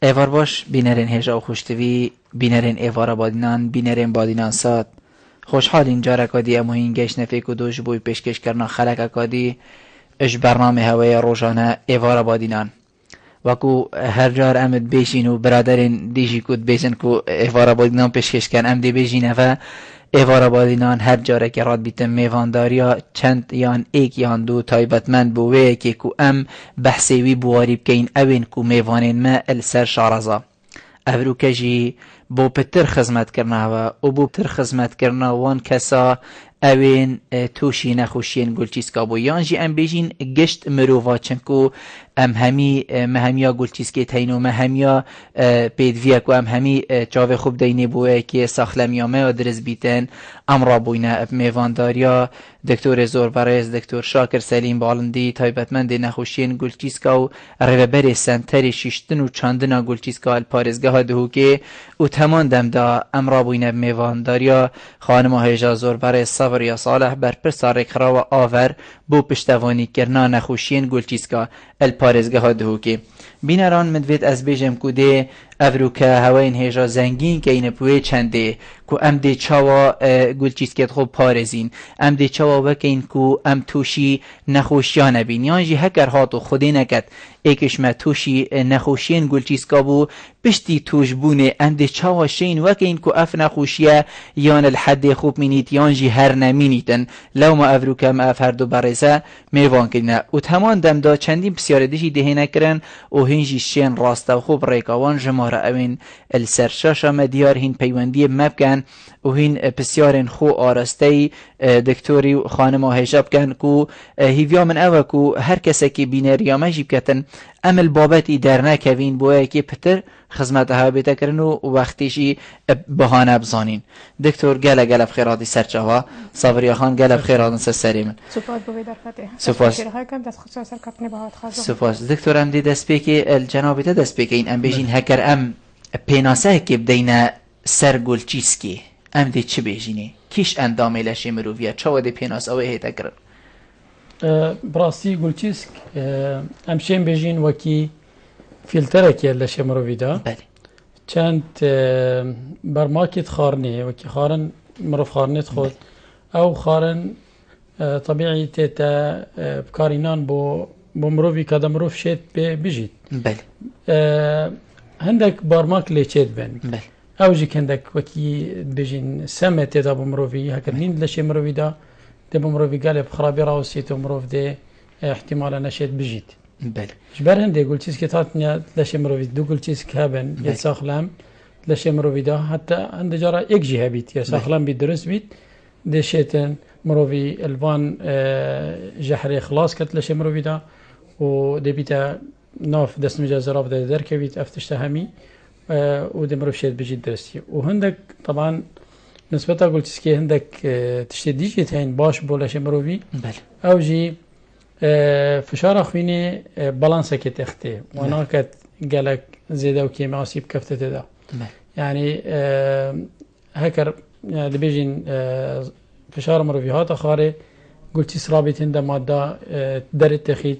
ایوار باش بینرین هجا و خوشتوی بینرین ایوارا بادینان بینرین بادینان ساد خوشحال اینجا رکادی امو این گشت نفیک و دوش بوی پیشکش کرنا خلق اکادی اش برنامه هوای روزانه ایوارا بادینان وکو هر جار امد بیشین و برادرین دیجی کود بیشن کو ایوارا بادینان پیشکش کن ام دی بیشین و ایوارا بادینان هر جاره که راد بیتم میوانداریا چند یان ایک یان دو تایبتمند بوه که کو ام بحثیوی بواری بکین اوین کو میوانین ما السر شارزا افرو کجی بو پتر خدمت کرنا و بو پتر خدمت کرنا وان کسا اوین توشی نخوشین گلچیز کابو یان جی ام بیجین گشت مروفا چنکو ام همی مهمیا گلچیز که تینو مهمیا پیدویا کو ام همی چاو خوب دینه بوه که ساخلمیامه و درز بیتن امرا بوینه اب میوانداریا دکتور زوربرز دکتور شاکر سلیم بالندی تایبتمند نخوشین گلچیز کا و رهبر سنتر شیشتن و چاندنا گلچیز کا الپارزگاه دهو که او تمام دم دا امرا بوینه میوانداریا خانم هیجا زوربرز صبر یا صالح بر پرسار خرا و آور بو پشتوانی کرنا نخوشین گلچیسکا الپارزگاه دهو که بینران مدوید از بیجم کوده افرو که هواین هیجا زنگین که این پوی چنده کو ام دی چاوا گلچیسکت خوب پارزین ام دی چاوا وکین کو ام توشی نخوشیان بین یان جی هکر هاتو خودی نکد ایکش ما توشی نخوشین گلچیسکا بو پشتی توش بونه ام دی چاوا شین وکین کو اف نخوشیه یان الحد خوب مینید یان جی هر نمینیتن لو ما افرو که ما اف هر دو برزه میوان کنه و تمام دم دا چندین بسیار دیشی دهی نکرن و هنجی شین راسته و خوب ریکاوان جماره اوین السرشاشا مدیار هین پیوندی مبکن و هین بسیارن خو آرسته دکتوری و خانم و حجاب کن کو هیویا من اوه کو هر کسی که بینریا مجیب کتن امل بابتی در نکوین بوه که پتر خدمت ها بیتا کرن و وقتیشی بهانه بزانین دکتور گله گله بخیراتی سرچاوا صبریا خان گله بخیراتن سری من سپاس بوی در فتح سپاس سپاس دکتور ام دی دست پیکی الجنابی تا دست پیکی این ام بیجین هکر ام پیناسه که بدینا سر گلچیسکی ام دی چه بیجینه کیش اندامه لشه مروفیه چاو دی پیناس اوه هیتا کرن براستی گلچیسک امشین بیجین وکی فیلتره که لشه مروفی دا بله چند برماکت خارنه وکی خارن مروف خارنت خود او خارن طبیعی تیتا بکارینان بو مروفی که دا مروف شید بجید بله هندك بارماك اللي تشيد بن بله اوجي كندك وكي بيجين سمه تدا بمروفي هكذا لشي مروفي دا دب مروفي قال بخرابي راوسيت مروف دي احتمال انا شيت بجيت بله جبر هندي قلت كي تاتني لشي مروفي دو قلت كابن يساخلام لشي مروفي دا حتى عند جرا اكجي هبيت يساخلام بيدرس بيت دي شيتن مروفي الفان جحري خلاص كت لشي مروفي دا ودي بيتا ناف دست مجازرات ده دركبيت افتشتهمي ودمروف شيت بجد درستي وهندك طبعا نسبتها قلت سكي هندك تشتديجي تين باش بولاش مروفي بله او جي فشار اخويني بالانسا كت اختي وانا كت قالك زيدا وكيما اسيب كفتة ده بله يعني هكر يعني بيجين فشار مروفي هات خاري قلت سرابيت هندا مادة درت تخيت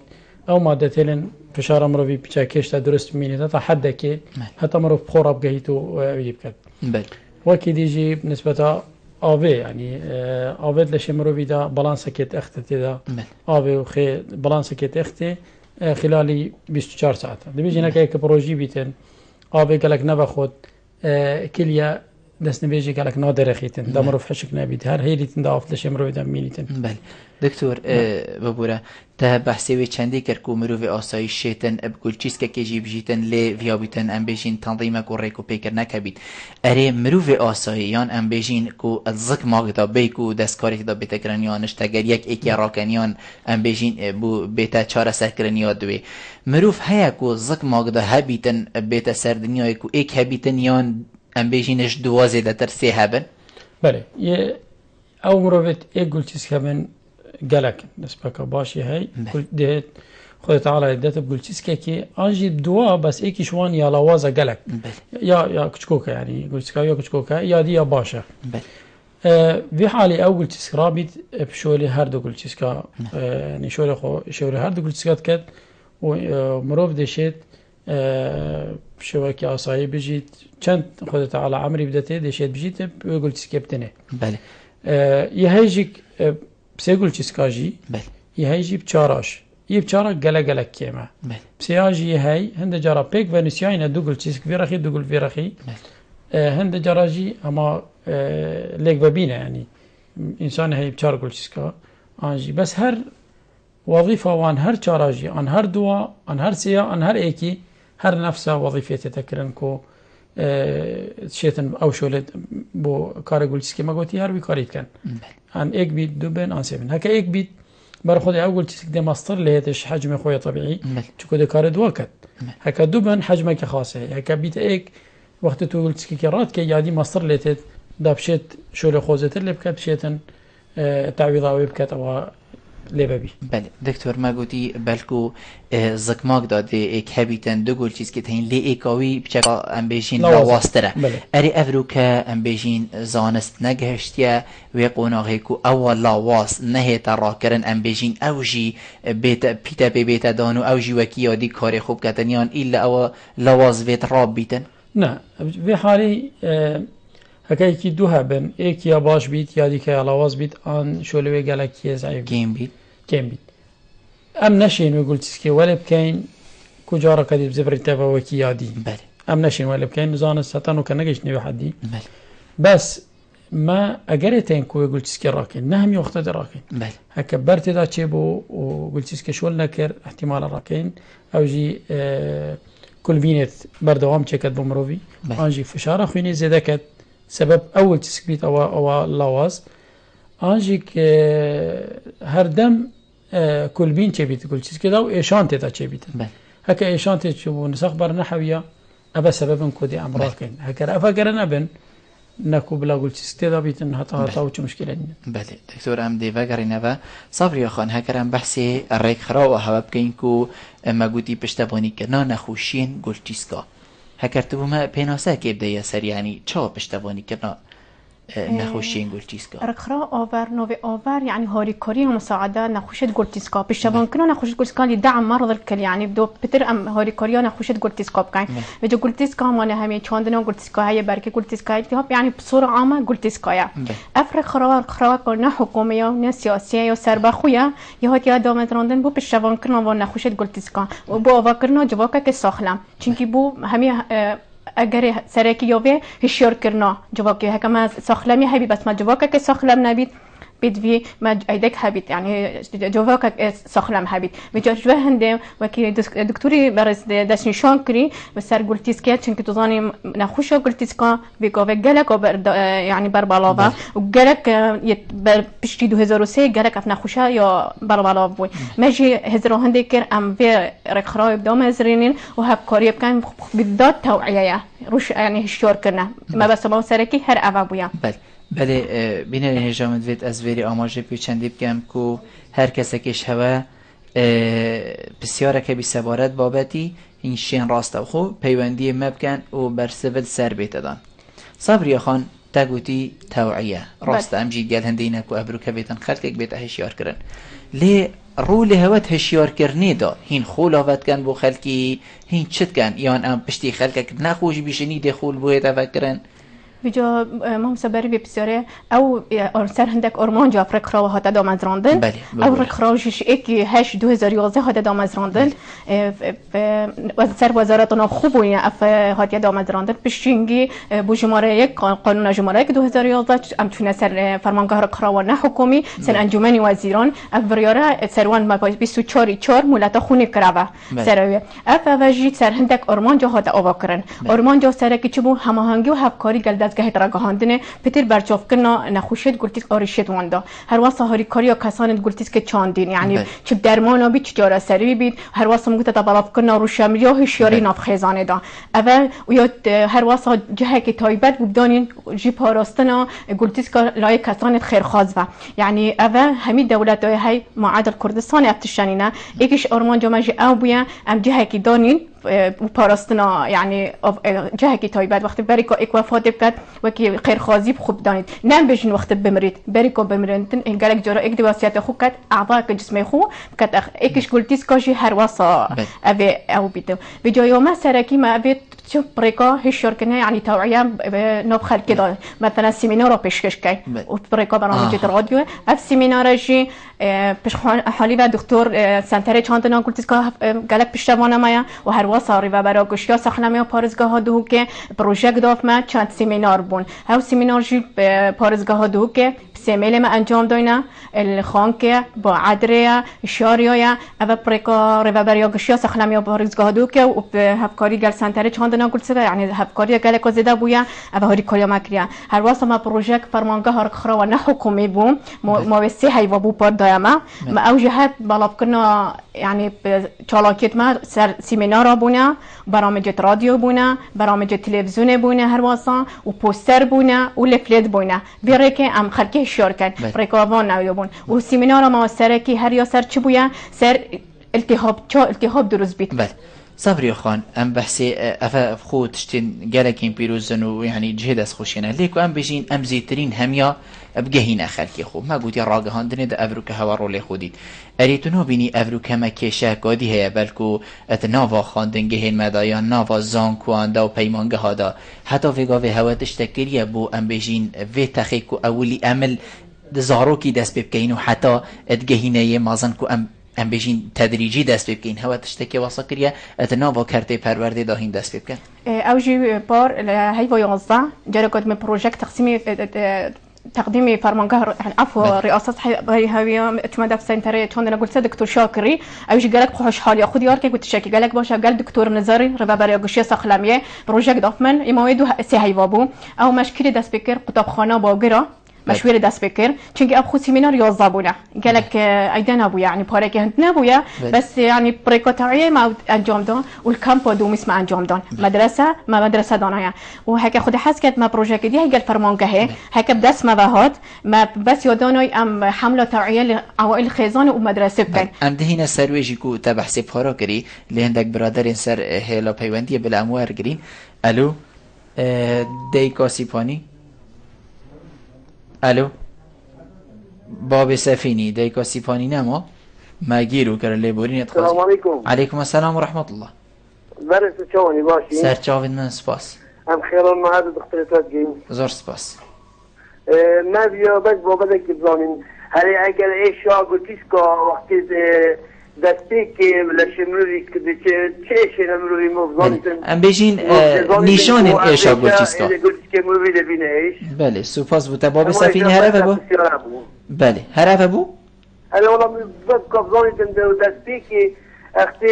او مادة تلن فشار مروفي بچاكيش تا درست ميني تا حدا كي حتى مروف بخور بقيتو يبكت بله وكي ديجي بالنسبة آوي يعني آوي لشي مروفي دا بالانسا كيت اختي دا بله آوي وخي بالانسا كيت اختي خلالي 24 ساعة دي بيجي هناك هيك بروجي بيتن آوي قالك نبا خود كليا دست نبيجي قالك نادر اخيتن دا مروف حشك نبيت هر هيلي تندافت لشي مروفي دا مينيتن بله دکتور ببوره ته بحثی و چندی کر کو مروف آسایش شیتن اب گلچیس که جیب جیتن لی ویا بیتن ام بیشین تنظیم کو ریکو پیکر نکبید اره مروف آساییان ام بیشین کو ازک ماغدا بیکو دستکاری دا بیتکرن یا نشتگر یک ایکی راکنیان ام بیشین بو بیتا چاره سرکرن یا دوی مروف هیا کو زک ماغدا هبیتن بیتا سردنیای کو ایک هبیتن یان ام بیشینش دوازه دتر سی هبن بله او مروفت ایک گلچیس هبن قالك نسبة كباشي هاي دهت خذ تعالى اديت بقولتيس كي اجي دوا بس ايكي شوان يا لوازا قالك يا كشكوكا يعني قلت يا كشكوكا يا دي يا باشا في حالي او قلت رابط بشولي هاردو قلت يعني شولي هاردو قلت كات ومروف دشيت شوكي آسایی بجید چند خودت على عمري بدته دشيت بجید بيقول تسكبتنه بله يهيجيك بسيقول تسكاجي بله يهيجي بچاراش يبچارا گله گله كيما بله بسياجي هي هند جارا بيك فينيسيانا دوغل تسك فيرخي دوغل فيرخي هند جاراجي اما ليك ببينه يعني انسان هي بچار قول تسكا انجي بس هر وظيفه وان هر چاراجي ان هر دوا ان هر سيا ان هر ايكي هر نفسه وظيفه تذكرن كو شيتن او شولد بو كار قول تسكي ما قلتي هر بكاريت كان ان ايك بيت دو بين ان سيفن هكا ايك بيت بر خود اول تسك دي ماستر لهتش حجم خويا طبيعي چكو دي كار دوكت هكا دوبن حجمك خاصه هكا بيت ايك وقت تو قلت كي كرات كي يادي ماستر لهت دابشت شول خوزت اللي بكت شيتن تعويضاوي بكت او لبابي بله دكتور ما قلتي بالكو زكماك داده ايك هبيتن دو قول چيز که تهين لي ايكاوي بچكا ام بيجين لاواستره اري افروكا ام بيجين زانست نگهشتيا ويقونا هيكو اول لاواس نهيتا راكرن ام بيجين اوجي بيتا بيتا دانو اوجي وكي دي كاري خوب كتنيان إلا او لاواز فيت راب بيتن نه في حالي هكايكي دو هبن ايك يا باش بيت يا ديك يا لاواز بيت ان شولوي جالاكي زعيم كيم بيت ام نشين ويقول تسكي ولا بكاين كجارة كدي بزبر تبا وكي يادي بله ام نشين ولا بكاين زان ستانو كنجش نبي حدي بله بس ما اجرتين كو يقول تسكي راكن نهم يختد راكن بله هكا برتي دا تشيبو وقلت تسكي شول نكر احتمال راكن او جي كل فينت بردوام تشكت بمروفي انجي فشارة خويني زيدكت سبب اول تسكبيت او لاواز انجيك هردم كل بين تشبيت كل تسكي داو ايشانتي تا تشبيت هكا ايشانتي تشوفون نسخبر نحويا ابا سبب كودي امراكن هكا افكرنا بن نكو بلا قلت تسكي بيت هتا وش مشكله بله دكتور ام دي فاغرينوا صبري خان هكرم بحثي الريك خرا وهبب كينكو ما قوتي پشتبانی کرنا نخوشین گلچیسکا هکرتبو ما پیناسه که بده سر يعني چا پشتبانی کرنا نخوشين گلچیسکا رخرا آور نوع آور يعني هاريكاري ومساعدة نخوشة گلچیسکا پشتبان كنا نخوشة گلچیسکا لدعم مرض الكلى يعني بدو بتر ام هاريكاري نخوشة گلچیسکا بكاين بجو گلچیسکا ما همه چاندنا گلچیسکا هي بركة گلچیسکا التهاب يعني بصورة عامة گلچیسکا افرق خرا كنا حكومية و سياسية و سربخويا يهات يا دامت راندن بو پشتبان كنا و نخوشة گلچیسکا و بو آور كنا جواكا که ساخلم چونكي بو همه اگر سرکی یاوه هشیار کرنا جواکی هکما ساخلمی هبی بس ما جواکا که ساخلم نبید بدوی ما ایدک هبید یعنی جواکا ساخلم هبید بجاجوه هنده وکی دکتوری برز دست نشان کری و سر گلتیسکیت چون که توزانی نخوشا گلتیسکا بیگاوه گلک یعنی بر بالاوه و گلک پشتی 2003 گلک اف نخوشا یا بر بالاوه بود مجی هزرو هنده کر ام وی رخرای بدام هزرینین و هب کاری بکن بالذات توعیه روش یعنی هشیار کرنا ما بس ما سرکی هر اوا بویا بله بین هجام دوید از ویری آماجه پیچندی بگم که هر کسی کش هوا بسیاره که بی سبارت بابتی این شین راست و خوب پیوندی مبکن و بر سفل سر بیت دان صبری خان تگوتی توعیه راست امجید گل هندینه که ابرو که بیتن خلقک بیت هشیار کرن لی رول هوت هشیار کرنی دا هین خول آوت کن بو خلقی هین چت کن یان ام پشتی خلقک نخوش بیشنی دی خول بوی تفکرن بجا ما سبری بسیاره او سر هندک ارمان جا افرق را هات دام از راندن او افرق راجش اکی 8 2011 هات دام از راندن سر وزارتنا خوب و اف هات دام از راندن پشینگی بو جمهوری یک قانون جمهوری یک 2011 ام تونه سر فرمانگاه رقرا نه حکومی سر انجمن وزیران افریاره سروان ما 24 مولات خونه کراوه سر اف وجی سر هندک ارمان جا هات آوا ارمان جا سر کی چبو هماهنگی و همکاری گل که هتراگاهاندنه پتر برچاف کنا نخوشید گلتیس آریشت واندا هر واسه هاری کاریا کسان گلتیس که چاندین یعنی چه درمانا بی چه جارا سری بید هر واسه مگه تطابق کنا رو شمریا هشیاری ناف خزانه دا اول یا هر واسه جهه که تایبت بودانین جی پاراستنا گلتیس که لای کسان خیرخواز و یعنی اول همین دولت های معادل کردستان ابتشانینا یکیش ارمان جامعه او بیا ام جهه که دانین و پاراستنا یعنی جه کی تایبت وقتی بری که اکوافات بکد و کی خیر خازی خوب دانید نم بجن وقت بمرید بری که بمرید این گلک جرا یک دواسیات خو کد اعضاء جسم خو کد اکش گلتیس کاشی هر واسا او بیتو به جای ما سرکی ما بیت شوف بريكا هي الشركة يعني توعية نبخل كده مثلا سيمينار بيشكش كاي وبريكا برامج راديو اف سيمينار جي بش حالي و دكتور سنتر چاندنا قلتسكا قالك بشتوانه مايا و هر وصاري و براگوشیا سخنمه پارزگاه ها دو که پروژه داف ما چند سيمينار بون هاو سيمينار جي پارزگاه ها دو که سیمیل ما انجام داینا الخانکه با عدره شاریایا و بريكا ريبابرياگوشیا سخنمه پارزگاه دو که و هفکاری گل سنتر چاندنا قلتسكا يعني هفکاری گلک زده بویا و هاری کلیا مکریا هر واسه ما پروژه فرمانگاه هر خرا و نه حکومی بوم موسسه هی و بو پار ما اوجه بلاب كنا يعني چالاکیت ما سيمينار بونا برامج راديو بونا برامج تلفزيون بونا هر واسا و پوستر بونا و لفلت بونا بیرکه ام خلکه شرکت رکابان نویبون و سيمينار ما سرکی هر یا سر چی بویا سر التهاب دروز بیت بله صبري خان ام بحسي اف خو تشتين جالكين بيروزن ويعني جهد اس خوشينا ليكو ام بيجين ام زيترين هميا بجهينا خلكي خو ما قلت يا راجهان دني ده افروك هوا رولي خوديت اريتونو بيني افروك ما كيشا قادي هي بلكو اتنافا خاندن جهين مدايا نافا زانكو اندا و پیمانگه هادا حتى فيغا في هوا تشتكريا بو ام بيجين في تخيكو اولي امل دزاروكي دس ببكينو حتى اتجهينا مازنكو ام بيجين تدريجي دست بكين هوا تشتكي واسكريا اتنافا كارتي پرورده داهين دست بكن اوجي بار هاي ويوزع جرقد من بروجكت تقسيمي تقديمي فرمانگاه عفوا رئاسة هاوية اتمدى في سنترية چون قلت دكتور شاكري اوجي قالك خوش حالي خود يار كي قلت شاكي قالك باشا قال دكتور نزاري ربابرياگوشیا ساخلاميه بروجكت دافمن يمويدو سي هايوابو او مشكلة دست بكر قطابخانه باگرا مشویر دست بکر چونکه اب خود سیمینار 11 بونه قالك ایدن ابو يعني پاره هند نبويا بس يعني بريكوتاريه ما انجام دان والكامبو دوميس ما انجام دان مدرسه دانايا وهكا خود حسكت ما بروجيكت دي قال فرمانگه هكا بدس ما بهات ما بس يداناي ام حمله توعيه لعوائل خيزان ومدرسه بكن ام دهينا سرويجي کو تبع سفارا كري اللي عندك برادر سر هلا پیوندی بالاموار گرین الو دیکا سیپانی الو باب سفيني ديكو سيباني نامو ما جيرو كر ليبورين السلام عليكم. عليكم السلام ورحمة الله. برس شلوني ماشي؟ سر جاوید من سپاس. ام خير ما هذا دكتورات جيم. زور سپاس. ما بيا بس بابا بزانين هل اگر ايش قلتيش كا وقت دستی که لشمروی که چه شمروی مفضلتن ام بيجين نيشان ايشا قلتيسكا قلتيسكا مروی دبینه ایش بله سپاس بوده باب سفيني هرفه بو بله هرفه بو انا والله بس قبضانتن دستی که اختي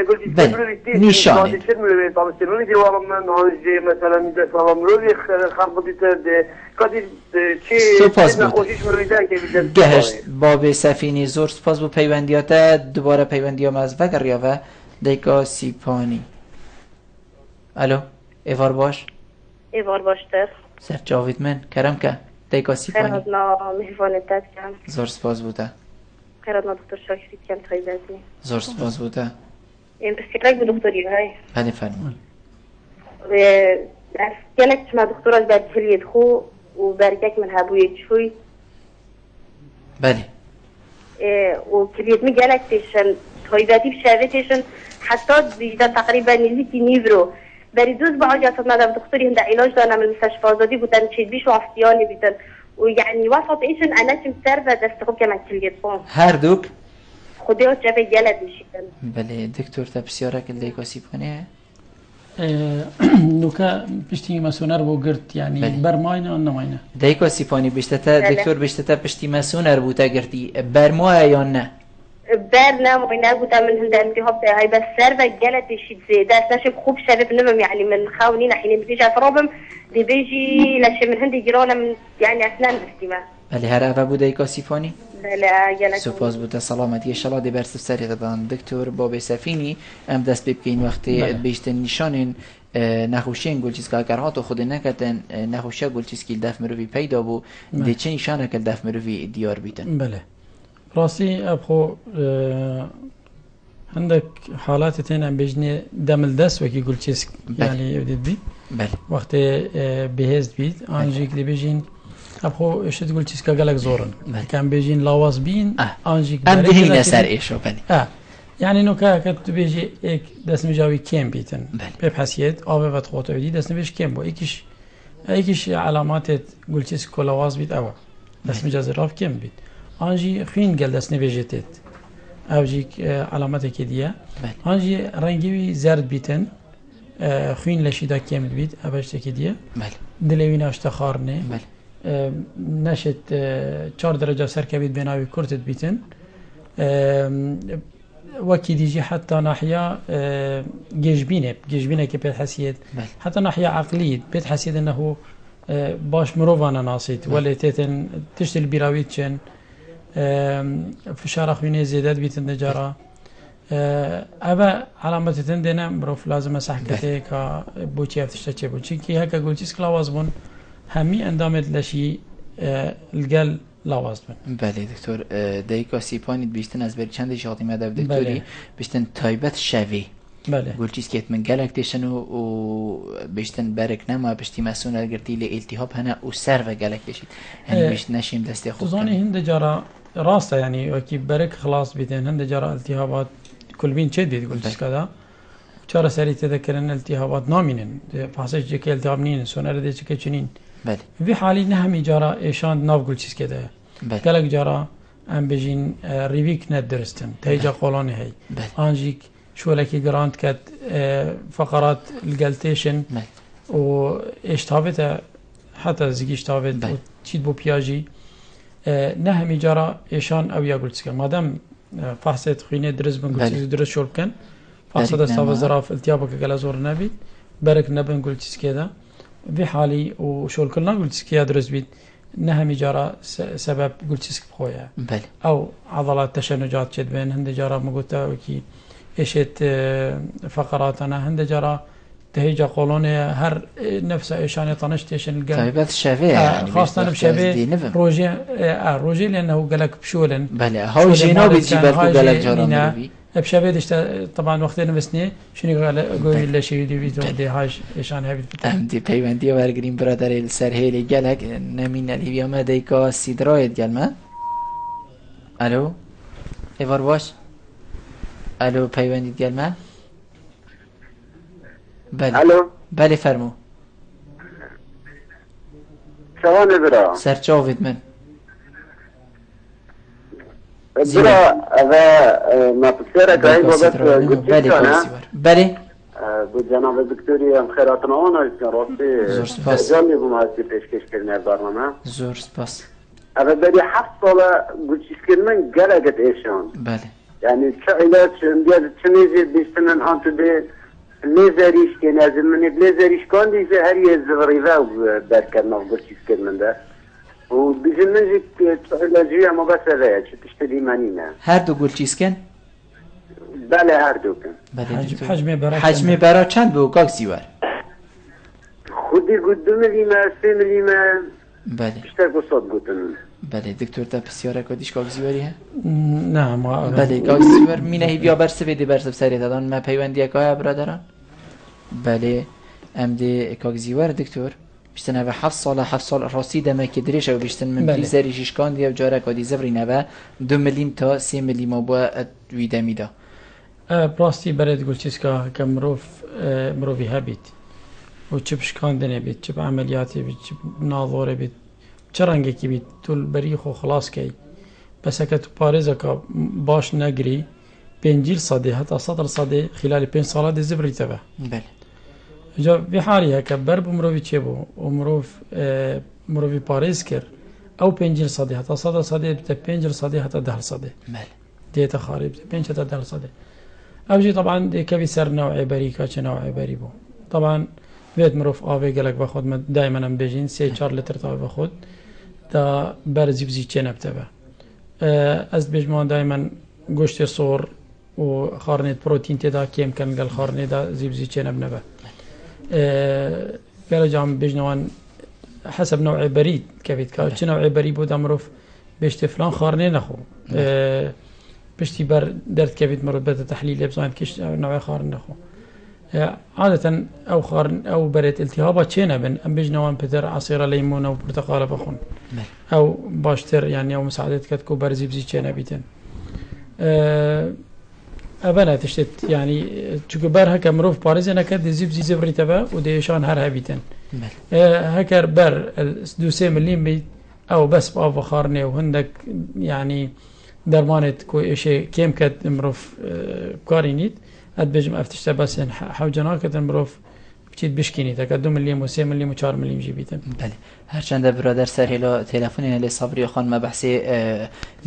قلتي شمروی نيشان شمروی طب شمروی دي والله من هاجي مثلا ده مروی خربطت قدی چی سپاس بود گهشت باب سفینی زور سپاس بود پیوندیاته دوباره پیوندیام از وگر یا و دیکا سیپانی الو ایوار باش باشتر سر جاوید من کرم که دیکا سیپانی خیراتنا مهوانتت کم زور سپاس بوده خیراتنا دکتر شاکری کم تایبتی زور سپاس بوده این بسیارک به دکتری های بله فرمون گلک چما دکتر از برکلیت خو و برکک من هبوی چوی بله و کلیت می گلک تیشن تایبتی بشوه تیشن حتی دیجده تقریبا نزدیکی نیورو بری دوز با عجاست مدام دکتری هنده علاج دانم المستشفى آزادی بودن چید بیش و افسیانی بیتن و یعنی وسط ایشن انا چم سر و دست خوب که من کلیت خون هر دوک خودی ها جبه گلد میشیدن بله دکتور تا بسیاره که دیکا سیپانیه نوكا بشتي مسونر بو قرت يعني برماينه ولا نماينه ديكو سيباني بشتتا دكتور بشتتا بشتي مسونر بوتا قرتي برموها يا نه برنا مبينا بوتا من هند التهاب هاي بس سيرفا جلت شي زيادات نشب خوب شباب نمم يعني من خاونين حين بتيجي افرابم دي بيجي لش من هند يجرونا من يعني اثناء الاستماع بله هر افا بو ديكو سيباني بله جلت سپاس بوده سلامتی ان شاء الله دی برس سری دادن دکتر باب سفینی ام دست ببکین وقتی بیشتر نشانین نخوشین گلچیز که هاتو خود نکتن نخوشه گلچیز که دف مروی پیدا بو دی چه نشانه که دف مروی دیار بیتن بله راستی ابخو عندك حالات تانية بيجني دم الدس وكي قلت شيء يعني يبدأ بي بله وقت بهزت بيت أنجيك اللي بيجين أبخو إيش تقول شيء كقلق زورن كان بيجين لاواز بين أنجيك أم دهينا سر إيشو بله يعني إنه كت بيجي إك دس مجاوي كم بيتن ببحثيات أو بفتخوت عدي دس نبيش كم بو إيكش علامات قلت شيء كلاواز بيت أول دس مجاز راف كم بيت أنجي خين قال دس نبيجتت اوجيك علامات كديه هانجي رنگي زرد بيتن خوين لشيدا كامل بيت ابشت كديه دلوينا اشتخارني نشت 4 درجه سركبيت بيناوي كرتت بيتن وكي ديجي حتى ناحيه جيجبينه كبيت حسيت حتى ناحيه عقليه بيت حسيت انه باش مروفانا ناصيت ولا تيتن تشتل بيراويتشن في شارع خويني زيادات بيت النجارة أبا علامة تندنا بروف لازم أسحكته كبوتشي أفتشتشي بوتشي كي هكا قلتيس كلاواز بون همي أندامت لشي الجل لاواز بون. بله دكتور دايكا سيبانيت بيشتن از بر چند شاطی مدب دكتوري بيشتن تايبت شوي. بله. قلتيس كيت من جالك تيشنو و بيشتن بارك نما بيشتي مسؤول الجرتي لالتهاب هنا وسيرف جالك تيشيت يعني بيشت نشيم دستي خوب. تظني هند جرا راسته يعني وكي برك خلاص بيتين هند جرى التهابات كل بين شديد قلت كذا وشارة سري تذكرن التهابات نامين فحصش جك التهاب نين سون أرد جك جنين بله في حالي نهمي جرى إيشان ناف قلت كذا قالك جرى أم بيجين ريفيك ندرستن تيجا قولاني هي أنجيك شو لكي جرانت كات فقرات الجلتيشن وإيش تابته حتى زيجيش تابت وتشيد بو بياجي نهمي جرى إيشان أو يقول تسكر مادام فحصت خيني درس بنقول درس شرب كان فحصت استوى الزراف التيابك قال زور نبي برك نبن قلت تسكيدا في حالي وشول كلنا قلت تسكيا درس بيت نهمي جرى سبب قلت تسك بخويا أو عضلات تشنجات شد بين هند جرى مقولتا وكي إيشت فقرات أنا هند جرى تهيجا قولوني هر نفسه إيشاني طنشتيشن القلب طيبات الشافية يعني خاصة بشافية روجي لأنه قالك بشولن بله هاو جينو بتجيبك وقالك جرام بشافية دشت طبعا وقتين بسني شنو قولي اللي شيء دي بيتو دي هاش إيشان هبيت دي بيوندي وارجرين برادر السر هيلي قالك نمين الهيبيا ما ديكا سيدرايد قال ما ألو إيفار باش ألو بيوندي قال ما بله الو بله فرمو شلون برا سرچاوید من برا هذا ما بصيرك هاي بس قلت انا بله بجناب الدكتوري خيراتنا وانا راسي جاني بماسي پیشکش کردن برنامه زور سپاس هذا بدي حصل قلت كلمه قلقت ايشان بله يعني علاج بيد تشنيزي بيستنن انت بي ليزريش كان لازم من ليزريش كان دي هري الزغريفه وبركنا قلت كلمه ده وبيجنجي علاجيه ما بس هذا تشتري مانينا هر دو قلت چیسکن بله هر دو کن حجم برا چند بو کاک زیور خودی قدوم لیمه 3 ملیمه بله بیشتر گوشت گوتن بله دکتور تا بسیاره کدیش کاک زیوری ها نه ما بله کاک زیور مینه هی بیا برسه بیدی برسه بسری دادن ما پیوندی که برادران بله ام دی کاک زیور دکتور بیشتر نوه 7 سال راستی دمه که دریش و بیشتر من بلیزری شیشکان دیا و جاره کدی زفری نوه 2 ملیم تا 3 ملیم با ویده میده براستی برای گل چیز که مروفی هبید و چه بشکاندنه بید چه عملیاتی بید چه ناظوره بید چه رنگی که بید طول بریخ و خلاص کی بس که تو پارزه که باش نگری 5 صده حتی 100 صده خلال 5 سالات زفری تبه بله جا في حالي هكا برب مروفي تشيبو مروفي باريس كر او 5 صدي حتى 100 صدي بتا 5 صدي حتى 10 صدي بله ديتا خارب 5 حتى 10 صدي اوجي طبعا دي كبي سر نوعي بريكا چه نوعي بريبو طبعا بيت مروف آوي قالك باخد ما دايما ام بيجين 3-4 لتر تا باخد دا برزي بزي چه نبتبه از بيجمان دايما گوشت صور و خارنيت بروتين تدا كيم كان قال خارنيت دا زيبزي چه نبنبه قال جام بيجنوان حسب نوع بريد كيفيت كا شنو نوع بريد بود امروف بيشت فلان خارني نخو پشتی بر درد کبید مربوط به تحلیل بزاین کش نوع خارن نخو عادة او خارن او بريت التهابات چينا بن ام بجنوان بتر عصير ليمون او برتقال بخون او باشتر يعني او مساعدت كتكو برزي بزي چينا بيتن ابنا تشتت يعني چونکه بر هک مروف بارز نکرد زیب زیب ریتبا و دیشان هر هبیتن هکر بر 2-3 ملیم بيت او بس با خارنه و هندك يعني درمانت كو شيء كيم كت مروف كارينيت اد بجم افتشت بس حوجنا كت مروف بچید بشکینی تا 2 ملیم و 3 ملیم و 4 ملیم جی بیتن. بله. هرچند برادر سرهلا تلفنی لی صبری خان ما بحثی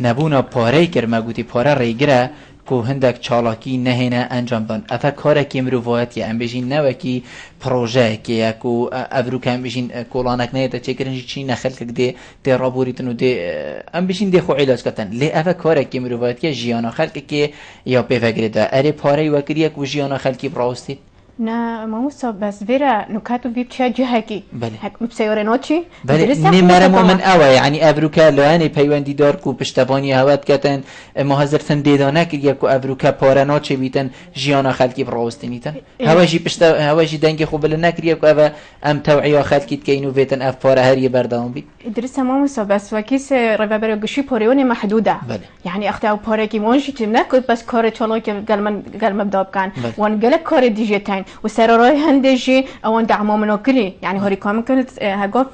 نبونا پاره کر مگوتی پاره ریگره که هندک چالاکی نهینه انجام دان. افا کار کی مروفایتی ام بجین نوکی پروژه کی کو افرو کم بجین کولانک نه تا چکرنجی چی نخل کده ته رابوریتن و ده ام بجین ده خو علاج کتن. لی افا کار کی مروفایتی جیانا خلق کی یا بفکر ده اره پاره وکریه کو جیانا خلقی براستید. نه موسى بس فيرا نكاتو في بتشجع هكي هك بسيارة نوتشي نمرة من أوى يعني أفروكا لواني بيواندي دار كو بشتباني هوات كتن مهزرتن ديدانا كريا كو أفروكا بارا نوتشي بيتن جيانا خلقي براوستنيتن هواجي دنگي خوب لنا كريا كو أفا أم توعيا خلقي تكينو بيتن أف بارا هري بردان بيت درسها موسى بس وكيس رفابرو قشي باريوني محدودة يعني أختي أو بارا كي مونشي تمناكو بس كار تشالوك قال مبدأ كان وان قالك كار ديجيتين وسرراي هندجي او دعمه منوكلي يعني هوريكام كانت هقف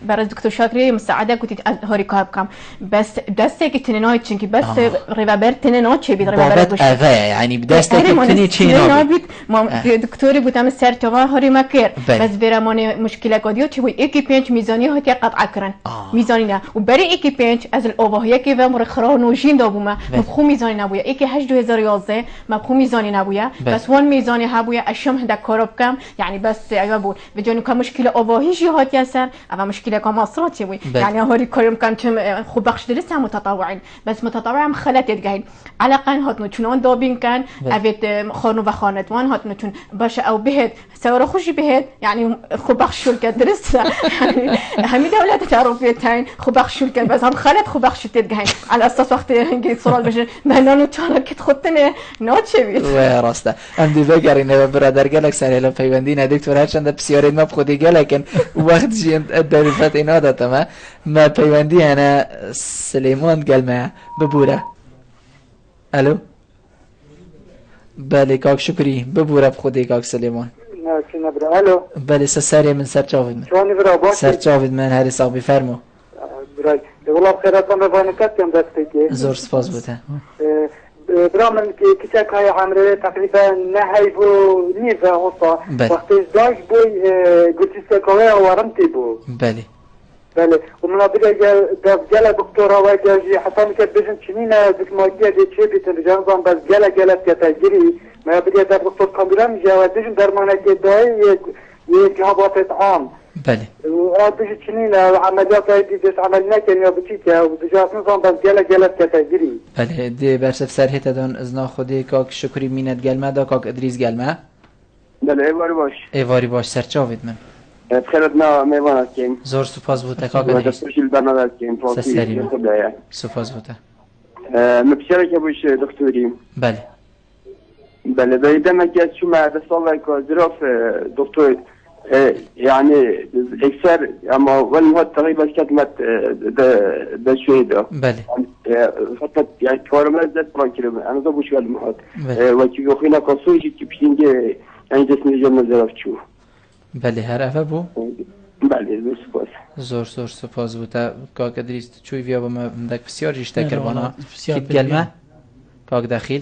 برز دكتور شاكري مساعده كنت هوريكام كام بس دستك تنيناي تشنكي بس ريفابر تنيناي تشي بيد ريفابر يعني بدستك تني تشيناي ما دكتوري قدام السرتوا هوري ماكير بس برامون مشكله قديو تشوي ايكي بينش ميزانيه هتي قطع كرن ميزانيه وبري ايكي بينش از الاوباهيه كي فمر خرانوجين دابوما مبخو ميزاني نبويا ايكي 8 2011 مبخو ميزاني نبويا بس وان ميزاني هبويا اشم هندك كارب كم يعني بس عيبون بجانو كمشكله اوباهي جهات ياسر او مشكله كمصراتي وي يعني هوري كلهم كان خو بخش درسها متطوعين بس متطوعين خلت يدقين على قن هاتنو چون دابين كان افيت خانو و خانتوان هاتنو چون باشه او بهت سوار خوشي بهت يعني خو بخشول كدرس يعني همي دولت تعرفيتين خو بخشول كان بس هم خلت خو بخش تدقين على اساس وقت هنجي صورة بجن بنانو تشارك تخطني نوتشي و راسته ام دی بگرین برادر گلک سریلا پیوندی نه دکتر هرچند بسیاری ما بخودی گلکن وقت جی دریفت اینا دادم ما پیوندی انا سلیمان گلمه ببوره الو بله کاک شکری ببوره بخودی کاک سلیمان الو بله سری من سر چاوید من سر چاوید من هری صاحبی فرمو برای والله بخيراتكم بانكاتكم دستيكي زور سپاس بوده برامن كيشاك هاي عمري تقريبا نهايبو نيفا هوطا وقت ازداج بوي قلت استكوية ورمتي بو بله ومن جالا دكتورة واجي حسام كبجن شنينا دكماجية دي تشيبي تنجانزان بس جالا كتاجري ما بدي در دكتور كامبرام جاوادجن درمانة كداي يجهبات عام بله وبيجي شنينا عمليات هاي ديش عملنا كان يا بتيكا وبجاس نظام بس جالا كتاجري بله دی برسف سر هیت دون ازنا خودی کاک شکری مینت گلمه دا کاک ادریس گلمه بله ایواری باش سر چاوید من بخيرتنا ميوانات كين زور سپاس بوده کاک ادریس سسری سپاس بوده مبشرك يا بوش دكتوري بله بيدما كانت شو ما بصلي كوزروف دكتور يعني اكثر اما والمواد تقريبا كتمت ده شوي ده بله فقط يعني كورمات زاد كيلو انا ده بوش والمواد وكي اخينا قصوجي كيبشينجي يعني جسمي جمع زراف تشوف بله هر افه بو بله زور سپاس بوده کاک ادریس چوی ویا با ما دک بسیار جشته کربانا کیت گلمه کاک داخل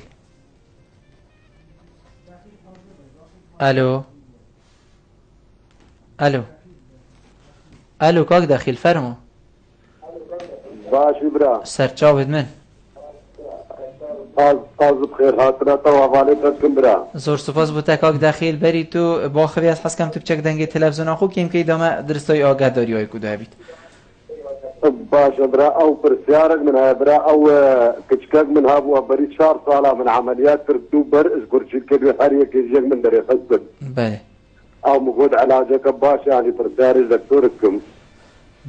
الو کاک داخل فرمو باش برا سر چاوید من قاز بخير خاطرات وعليكم برا زور سپاس بوده کاک داخل بری تو با خوی از حس کم تو چک دنگی تلویزیون خوب کیم که ایدامه درستای آگه داری های کده بید باش برا او برسيارك من برا او كشكاك من هابو بري شهر صالة من عمليات تردوبر اذكر شكل حرية كيجيك من دري حسن بله او مقود علاجك باش يعني برسياري دكتوركم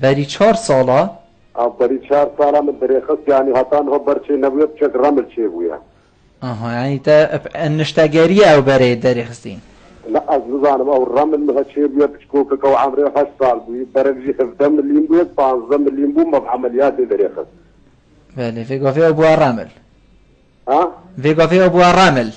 بري 4 ساله او بري 4 ساله من دريخص يعني هطان هو برشي نبيت شك رمل شي بويا يعني تا النشتاقارية او بري داري خستين لا أزلزانم او الرمل مهشي بيا بشكوكك او عمري 8 سال بوي برجي خفدم اللي يمبوي 15 اللي يمبو ما بعمليات دريخص بله في قافي ابو الرمل في قافي ابو الرمل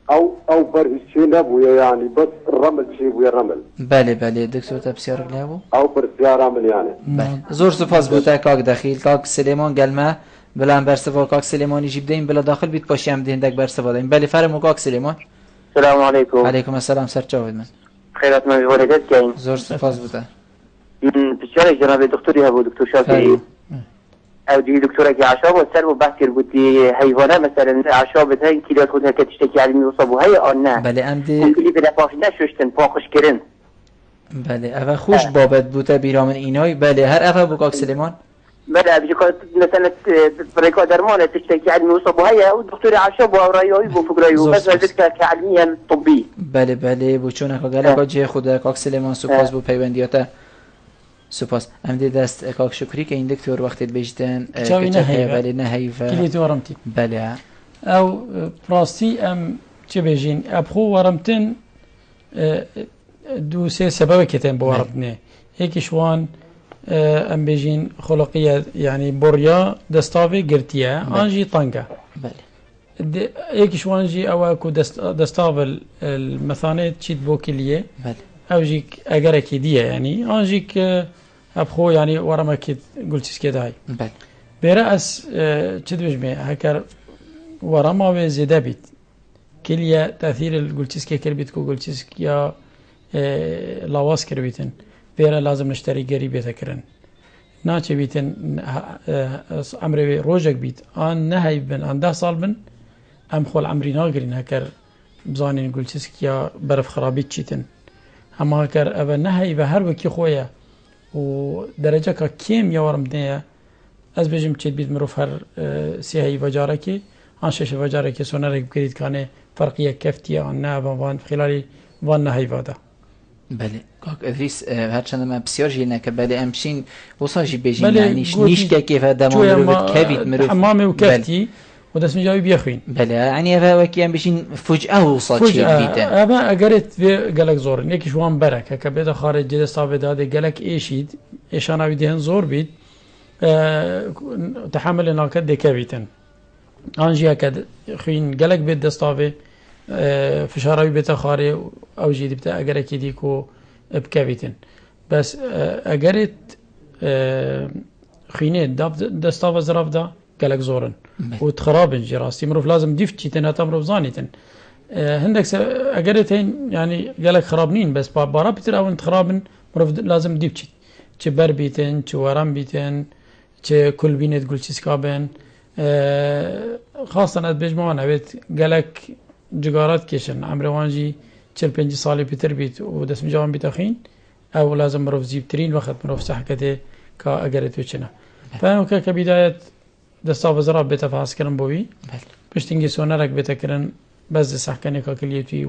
او برشي نبويا يعني بس الرمل شي بويا الرمل بله دكتور تبسيرك لابو او برسيار رمل يعني بله زور سپاس بوتا کاک دخیل کاک سلیمان گلمه بلان برسوا کاک سلیمانی جیب دیم بلا داخل بیت پاشی هم دهندک برسوا دیم بله فرمو کاک سلیمان السلام عليكم. عليكم السلام سر جاوید من خيرات من الوالدات كاين زور سپاس بوتا بشارك جناب دكتوري ابو دكتور شافعي او دي دكتورك اعشاب والسلب وبحكي قلتي حيوانات مثلا اعشاب هاي كيلو خذها كتشتكي على المصاب هي او نه بله امدي ممكن بلا باخنا شوشتن باخش كرن بله اول خوش بابت بوتا بیرامن اینای بله هر اول بو کاک سلیمان بلا بيجي مثلا بريكو درمان تشتكي على المصاب هي والدكتور اعشاب ورايوي بفكرايو بس ذلك كعلميا طبي بله بو چون کاگل کاجی خود کاک سلیمان سپاس بو پیوندیاتا سپاس امدی دست کاک شکری که این دکتر وقتی بیشتن بله نهیفه کلیت ورمتی بله او براستی ام چه بیجین ابخو ورمتن دو سه سبب کتن بورمتنه یکیش وان ام بیجین خلقیه يعني بریا دستاوی گرتیه آنجی طنگه بله یکیش وان جی او کو دستاول المثانه چیت بوکلیه بله او جيك اجرك دي يعني انجيك ابخو يعني ورا ما كي قلت كده هاي بله براس تشدوش بي هكر ورا ما زياده بيت كليا تاثير الجلتسكي كربيت كو جلتسك يا لاواس كربيتن برا لازم نشتري قريب يتكرن ناتشي بيتن عمري روجك بيت ان نهي بن عن 10 سال بن ام خول عمري ناقرين هكر بزانين جلتسك يا برف خرابيت شيتن اما هكر أبا نهي بهر وكي خويا ودرجة كيم يورم دنيا از بجم تشيد بيت مروف هر سيهي وجاركي عن شش وجاركي سونارك بكريت كان فرقية كفتية عن نابا وان خلال وان نهي وادا بله كاك ادريس هرچند ما بسيار جينا كبالي امشين وصاجي بيجين يعني نيش كيف دمو مروف كبيت مروف حمامي وكفتي ودسم جاوي بيخوين بله يعني هذا وكيان بيشين فجأة وصل شيء بيتن أبا أجرت في قلق زور نيك شوان برك كبيت خارج جد صافي هذا قلق إيشيد إيشانا بدهن زور بيت تحمل ناقد دكابيتن أنجي هكذا خوين قلق بيت دستافي فشاري بيت خارج أو جيد بتا أجرت كديكو بكابيتن بس أجرت خوينه دستافي زراف دا قلق زورن وتخرابن جراستي مروف لازم ديفتي تنها مروف زانيتن هندك اجرتين يعني قالك خرابنين بس بارا بتر او تخرابن مروف لازم ديفتي تشبر بيتن تشورم بيتن كل بينت تقول تشسكابن خاصه بجمعنا بيت قالك جغارات كيشن عمري وانجي 45 سالي بتر بيت ودسم جوان بيتاخين او لازم مروف زيبترين وقت مروف صحكته كا اجرت وچنا فانو كبدايه دستاف زراب بيتا فاس كرن بوي بشتنجي سونارك بيتا كرن بس سحكني كاكليتي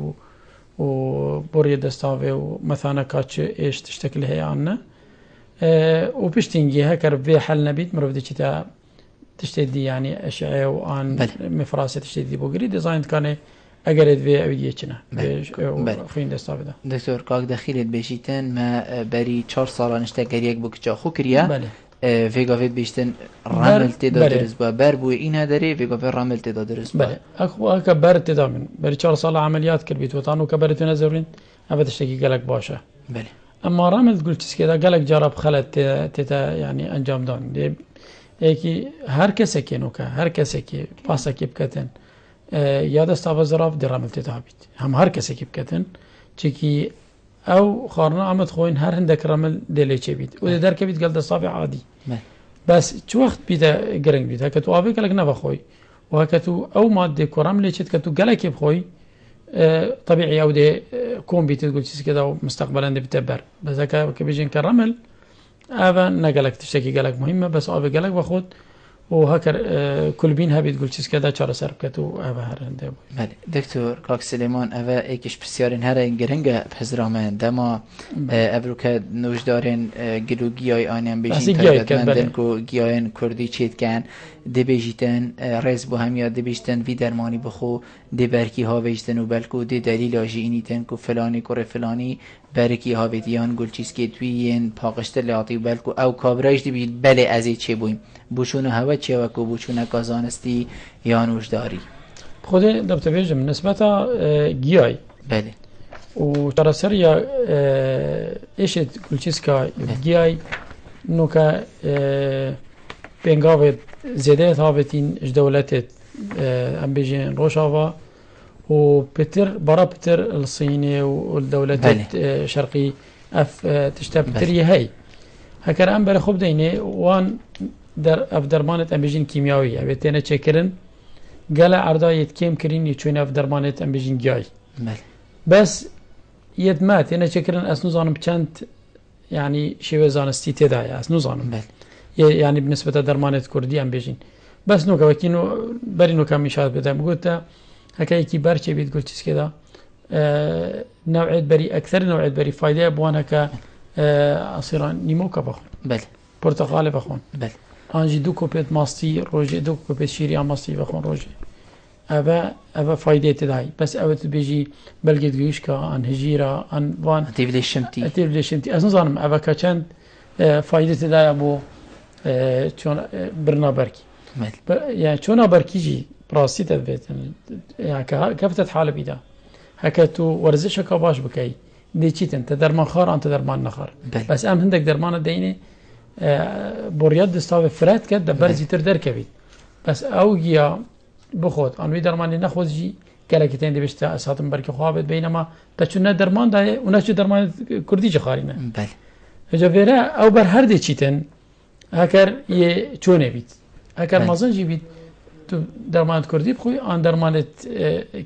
و بوري دستاف ومثانا كاتش ايش تشتكل هي عنا وبشتنجي هكر في حل نبيت مرفدي كتا تشتدي يعني اشعه وان مفراسه تشتدي بوغري ديزاين كان اجرد في ابيتشنا فين دستاف ده دكتور كاك دخيلت بيشيتن ما بري 4 سال نشتاقريك بوكچا خو كريا فيغا في بيشتن رامل تدا درس با بر بو اینا داری فيغا في رامل تدا درس با اكو كبر تدا من بري 4 سال عمليات كربيت وطانو كبرت نزرين ابد تشتكي قالك باشا بله اما رامل قلت كذا قالك جرب خلت تتا يعني انجام دان ايكي هر کس كينوكا هر کس كي باسا كي بكتن ياد استاف زراف دي رامل تدا بيت هم هر کس كي بكتن چكي او خارنا عمد خوين هر هندك رمل دلي بيت و در كبيت قال دستافي عادي بس شو وقت بيتا جرنج بيتا كتو افي قالك نبا خوي وهكتو او ماده كرم ليشت كتو قالك بخوي طبيعي او دي كون بيت تقول شيء كذا مستقبلا دي بتبر بس هكا كبيجين كرمل افا نقالك تشتكي قالك مهمه بس افي قالك باخذ و هکر کل بین هبید گل چیز که دا چاره سر بکت و اوه هرنده بود. بله دکتر کاک سلیمان اوه ایکش بسیارین هر گرنگ پزرامن دما ابرو که نوش دارین گلو گیای آنیم بیشین تایدمندن که گیاین کردی چید کن دی بیشتن رز بو هم یا دی بیشتن وی درمانی بخو دی برکی ها بیشتن و بلکو دی دلیل آجی اینیتن که فلانی کره فلانی برکی ها ویدیان گل چیز که تویین پاقشت لیاطی و بلکو او کابرایش دی بید بله ازی چه بویم بوشون هوا چه وکو بوشون کازانستی یا نوش داری خود دبت بیجم نسبتا گیای بله و ترسر یا ایشت کل چیز که گیای نو که بینگاوت زیده ثابتین اج دولتت ام بیجین روشاوا و بتر برا بتر الصيني والدولات شرقي اف تشتب بتر هي هكر ام بر خوب ديني وان در اف درمانت ام بیجین کیمیایی بتنه چکرن قال عرضایت کم کرین چون اف درمانت ام بیجین گیای بس يدمات انا چکرن اسنو زانم چند يعني شيء زانستی تداي اسنو زانم يعني بالنسبه درمانت كردي ام بيجين بس نو كوكينو برينو كم مشاهد بدم قلت هكاي كي برشي بيت قلت چيز كده نوعيه بري اكثر نوعيه بري فايده بوانا ك اصيران نيمو كبخون بل برتقاله بخون بل انجي دو كوبيت ماستي روجي دو كوبيت شيري ماستي بخون روجي ابا فايده تداي بس اوت بيجي بلقيت جيشكا ان هجيره ان وان تيفلي شمتي اسن زانم ابا كچند فايده تداي ابو چون برنا بركي يعني چون بركي جي براسي تبيت يعني كفتت حاله بيدا هكتو ورزشك باش بكاي دي چيتن تدرمان خار انت درمان نخار بس ام هندك درمان ديني بورياد دستاو فرات كد برزي تر دركبي بس اوجيا بخود انوي درمان نخوز جي كلاكتين دي بيشتا اساتم بركي خوابت بينما تچون درمان دا وناچ درمان كردي جخارينه بله اجا او بر هر دي چيتن هكر يه چونه بيت هكر مازن جي بيت تو درمانت كردي بخوي ان درمانت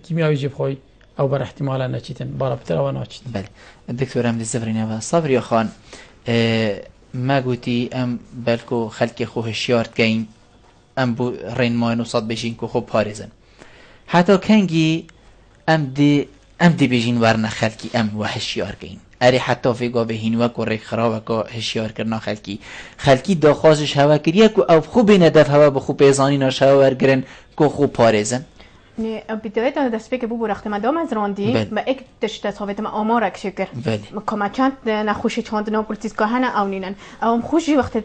كيميائي جي بخوي او بر احتمالا نچيتن بارا بتر او ناچيت بله الدكتور امد الزفرينه صبري يا خان ما قلتي ام بالكو خلقي خو هشيارت كاين ام بو رين ما نصاد بيجين كو خو باريزن حتى كانجي ام دي بيجين ورنا خلقي ام وهشيار كاين اری حتی فیگا به هینوا کوری خراب که هشیار کرنا خلکی داخوازش هوا کریه که او خوب ندف هوا به خوب پیزانی ناش هوا ورگرن که خوب پارزن نه بداية أنا دسبيك بوبو رخت ما دام از راندی ما اك تشت صحبت ما آمارك شكر كما كانت نخوشي چاند ناقولتيز كهنا أو نينن أو خوشي وقت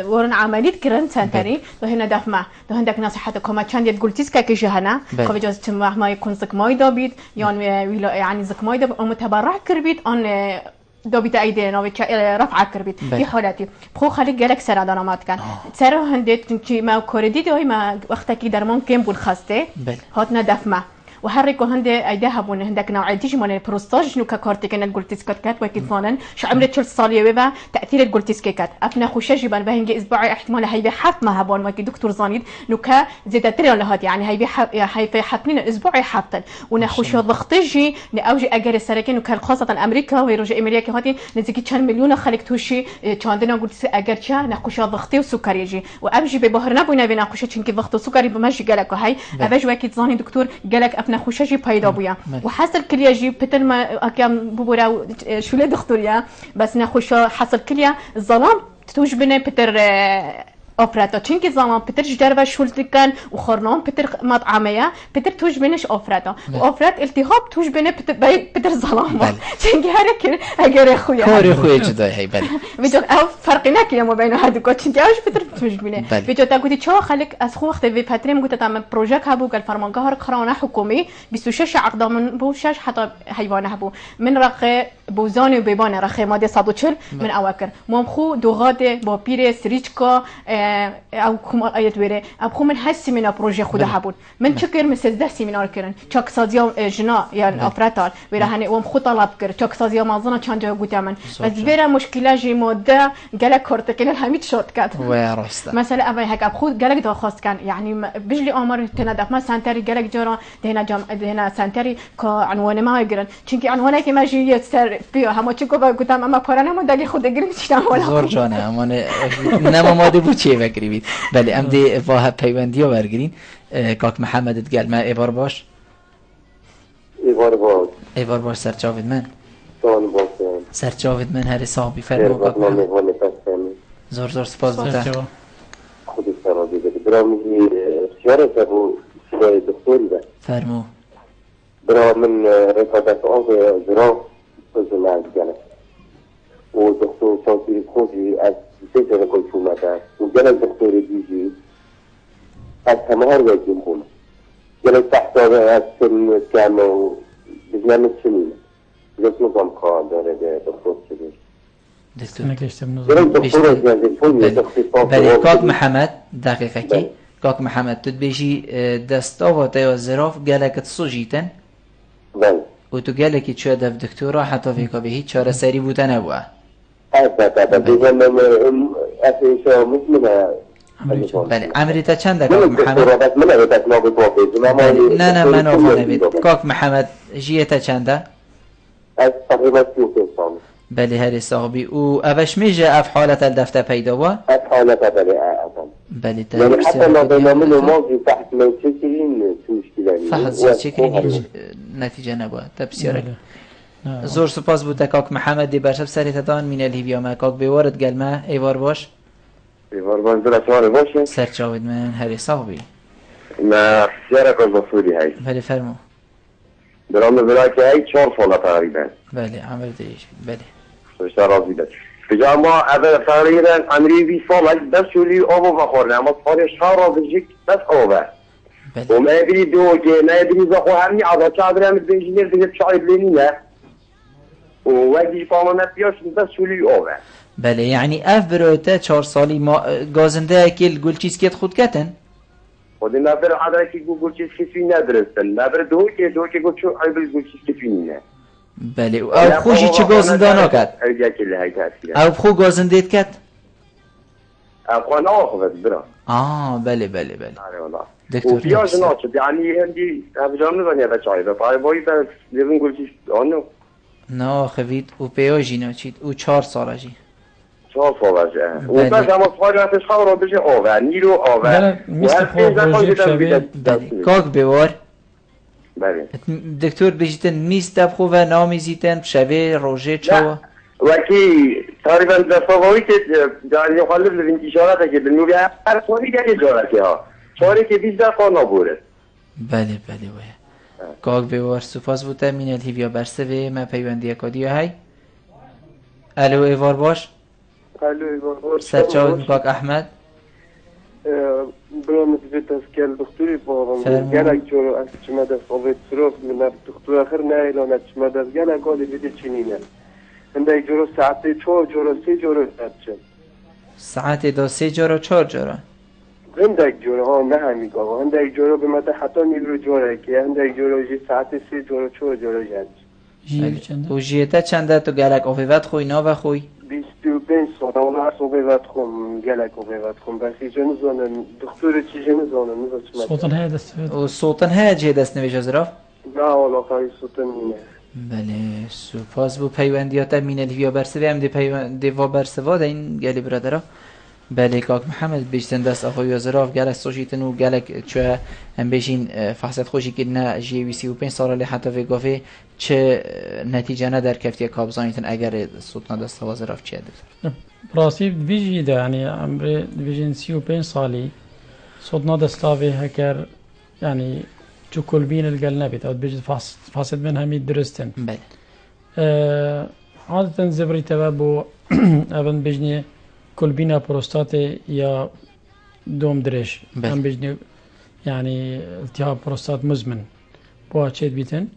ورن عمليت كرن سنتري ده هنا دفما ده هندك ناس حتى كما كان يقولتيز كجهنا كم جاز تم ما يكون زك ماي دابيد يعني زك ماي داب أو متبرع كربيت أن دابيت أيدينا رفع كربيت في حالتي بخو خليك جالك سر دانمات كان سر هندت كي ما كوردي ده ما وقتك درمان كم بالخسته هاتنا دفما وحركوا هندي أيديها بون هندك نوعيتيش من البروستاج نو كارتي كانت قلتيس كات وكيد فانن شو عملت شل صالية وبا تأثير القلتيس كات أبنا خوشة جبان بهنجي أسبوعي احتمال هيبي حط ما هبون وكي دكتور زانيد نو كا زيادة تري لهات يعني هيبي حطنين أسبوعي حطن ونخوشة ضغطجي نأوجي أجر السركين وكان خاصة أمريكا ويرجع أمريكا هاتي نزكي كان مليون خليك توشي عندنا قلتيس أجر شا نخوشة ضغطي وسكري يجي وأبجي ببهرنا بينا بين نخوشة شنكي ضغط وسكري بمشي جالك هاي أبجي وكيد زاني دكتور جالك أبنا خوشة پیدا بویا و حاصل کلیه جی پتر ما اکم ببورا شو له دکتوریا بس نخوشا حاصل کلیه ظلام توش بنه پتر آفرتا چونکه زمان پتر جدار و شولت کن و خورنام پتر مطعمیه پتر توش بینش آفرتا و آفرت التهاب توش بینه پتر ظلام چونکه هر کی اگر خویا کاری خوی جدای هی بله ویدو او فرقی نکیه ما بین هر دو چونکه اوش پتر توش بینه ویدو تا گویی چه خالق از خو وقت وی پترم گویی تام پروژه هبو قال فرمانگاه قرانه حکومی 26 عقد من بو 6 حتی حیوانه هبو من رقه بوزان و بیبان رقه ماده 140 من اواکر مام خو دوغاد با پیر سریچکا او كم آيات ويره أبخو من هالسيمينار بروجي خدا حبون من شكر مثل ده سيمينار كرن شاك سازيا جنا يعني أفراتال ويره هني وام خو طلب كر شاك سازيا ما ظن كان جا قلت من بس ويره مشكلة جي مودة جالك كرت كنا الحميد شوت كات مثلا أبي هيك أبخو جالك ده خاص كان يعني بيجلي أمر تنادف ما سانتري جالك جرا دهنا سانتري كعنوان ما يقرن چونكي عنوانه كي ما جي يستر بيو هم چونكو قلت أما قرانا ما دقي خود قرن تشتام ولا زور جانه أما نما ماده بوچي لي بكري بيت بلي ام دي فاها بيونديو برگرين كاك محمد تقال ما ايبار باش ايبار باش سر جاوید من سر جاوید من هر صاحبی فرمو كاك محمد زور زور سپاس بوده خودی سرازی بده برا میگی سیاره سبو سیاره دکتوری ده فرمو برا من رفادت آن زراف بزن از گلک و دکتور شاکری خوشی از سیجر کل شومده و گلک دکتوری دیجی از همه هر ویدیم خونه گلک تحتاوه از سن کم و بزنم چنینه جس نظام خواه داره ده دکتور چگه بله كاك محمد دقيقة كي كاك محمد تدبيجي دستاوة تايو الزراف قالك تصوجيتن بله و تو قالك تشو هدف دكتورة حتى فيك به چاره سري بوتن ابوه بله عمريتا چند كاك محمد نه من افانه بيت كاك محمد جيتا چند تقريبا 35 سال بله هری صاحبی او اوش میشه اف حالت الدفته پیدا و اف حالت بله بله يعني حتى لو بينامون الماضي تحت لو تشكلين مشكلة فحص تشكلين هیچ نتیجه نبود تبسیاره زور سپاس بود کاک محمد دی برشب سری تدان مین الهیبیا ما کاک بیوارد گلمه ایوار باش درسوار باشه سر جاوید من هری صاحبی ما سیاره کن بصوری هاي بله فرمو درام براكي هاي 4 سال تقريبا بله عمل دیش بله اشتغل راضي ده في ما هذا تقريبا عمري 20 سال بس شولي ابو بخورنا ما صار شهر بجيك بس اوبا وما ادري دوجي ما ادري زخو همي عضا شادر هم الانجينير دي شعيب لينيا وواجي فاهمنا فيش بس شولي اوبا بله يعني اف بروته 4 سالي ما گازنده کل گل چیز کت خود کتن خودی نبر حداکی گل چیز کسی ندرستن نبر دو که گل چو عیبل گل چیز کسی نه بله او خوشی چه گازنده نکد او خو گازنده کد اخو ناخذ برا بله آره والله دكتور وفياش ناقص يعني عندي ابجام نزني هذا شاي باي باي بس لازم نقول شيء انه ناخذت و پیاجی نچید او 4 ساله جی 4 ساله جه و بس اما صارت خبر بشه آور نیرو آور کاک بیوار بله دکتر بجیتن میست دب خو و نامیزیتن شبه روزه چوا وکی تقریبا دفعه‌ای که در مخالف الانتشارات که بالنوبی هر سوالی در اجارتی ها چاره که 20 دقیقه نبوده بله وای کاک بیوار سپاس بوده من الهیویا برسه و ما پیوندی کادی های الو ایوار باش الو ایوار باش سرچاود کاک احمد برام دیت از کل دکتری بابام گلک جورو از چمد از قوت صرف من دکتر آخر نه اعلان چمد از گلک قالی بیده چینینه هنده جورو ساعت 4 جورو 3 جورو هستن ساعت 2 3 جورو 4 جورو هنده جورو ها نه همی گاوا هنده جورو به مده حتی نیرو جوره که هنده جورو جی ساعت 3 جورو 4 جورو جد جی چنده و جیتا چنده تو گلک اوفیوت خوی ناو خوی 25 سال اون هر اوفیوت خوم گلک اوفیوت خوم بس ایجا نزانن دکتر چیجه نزانن صوتن های دست و صوتن های جه دست نویش از رفت؟ نه والا خواهی صوتن نینه بله سپاس بو پیوندیات من الهویا برسه هم دی و برسه و این گلی برادرها بله کاک محمد بیشتن دست آخوی و زراف گلک سوشیتن و گلک چه هم بیشین فحصت خوشی که نه جیوی 35 ساله حتی وی گفه چه نتیجه ندر کفتی کابزانیتن اگر سوتنا دست و زراف چه دکتر راستی بیجی ده یعنی عمر بیشین 35 سالی سوتنا دستاوی هکر یعنی چو کل بین الگل نبید او بیجید فحصت من همی درستن بله عادتا زبری تبا بو اون بیجنی کل بین پروستات یا دوم درش هم بیجنی یعنی التهاب پروستات مزمن بو چید بیتن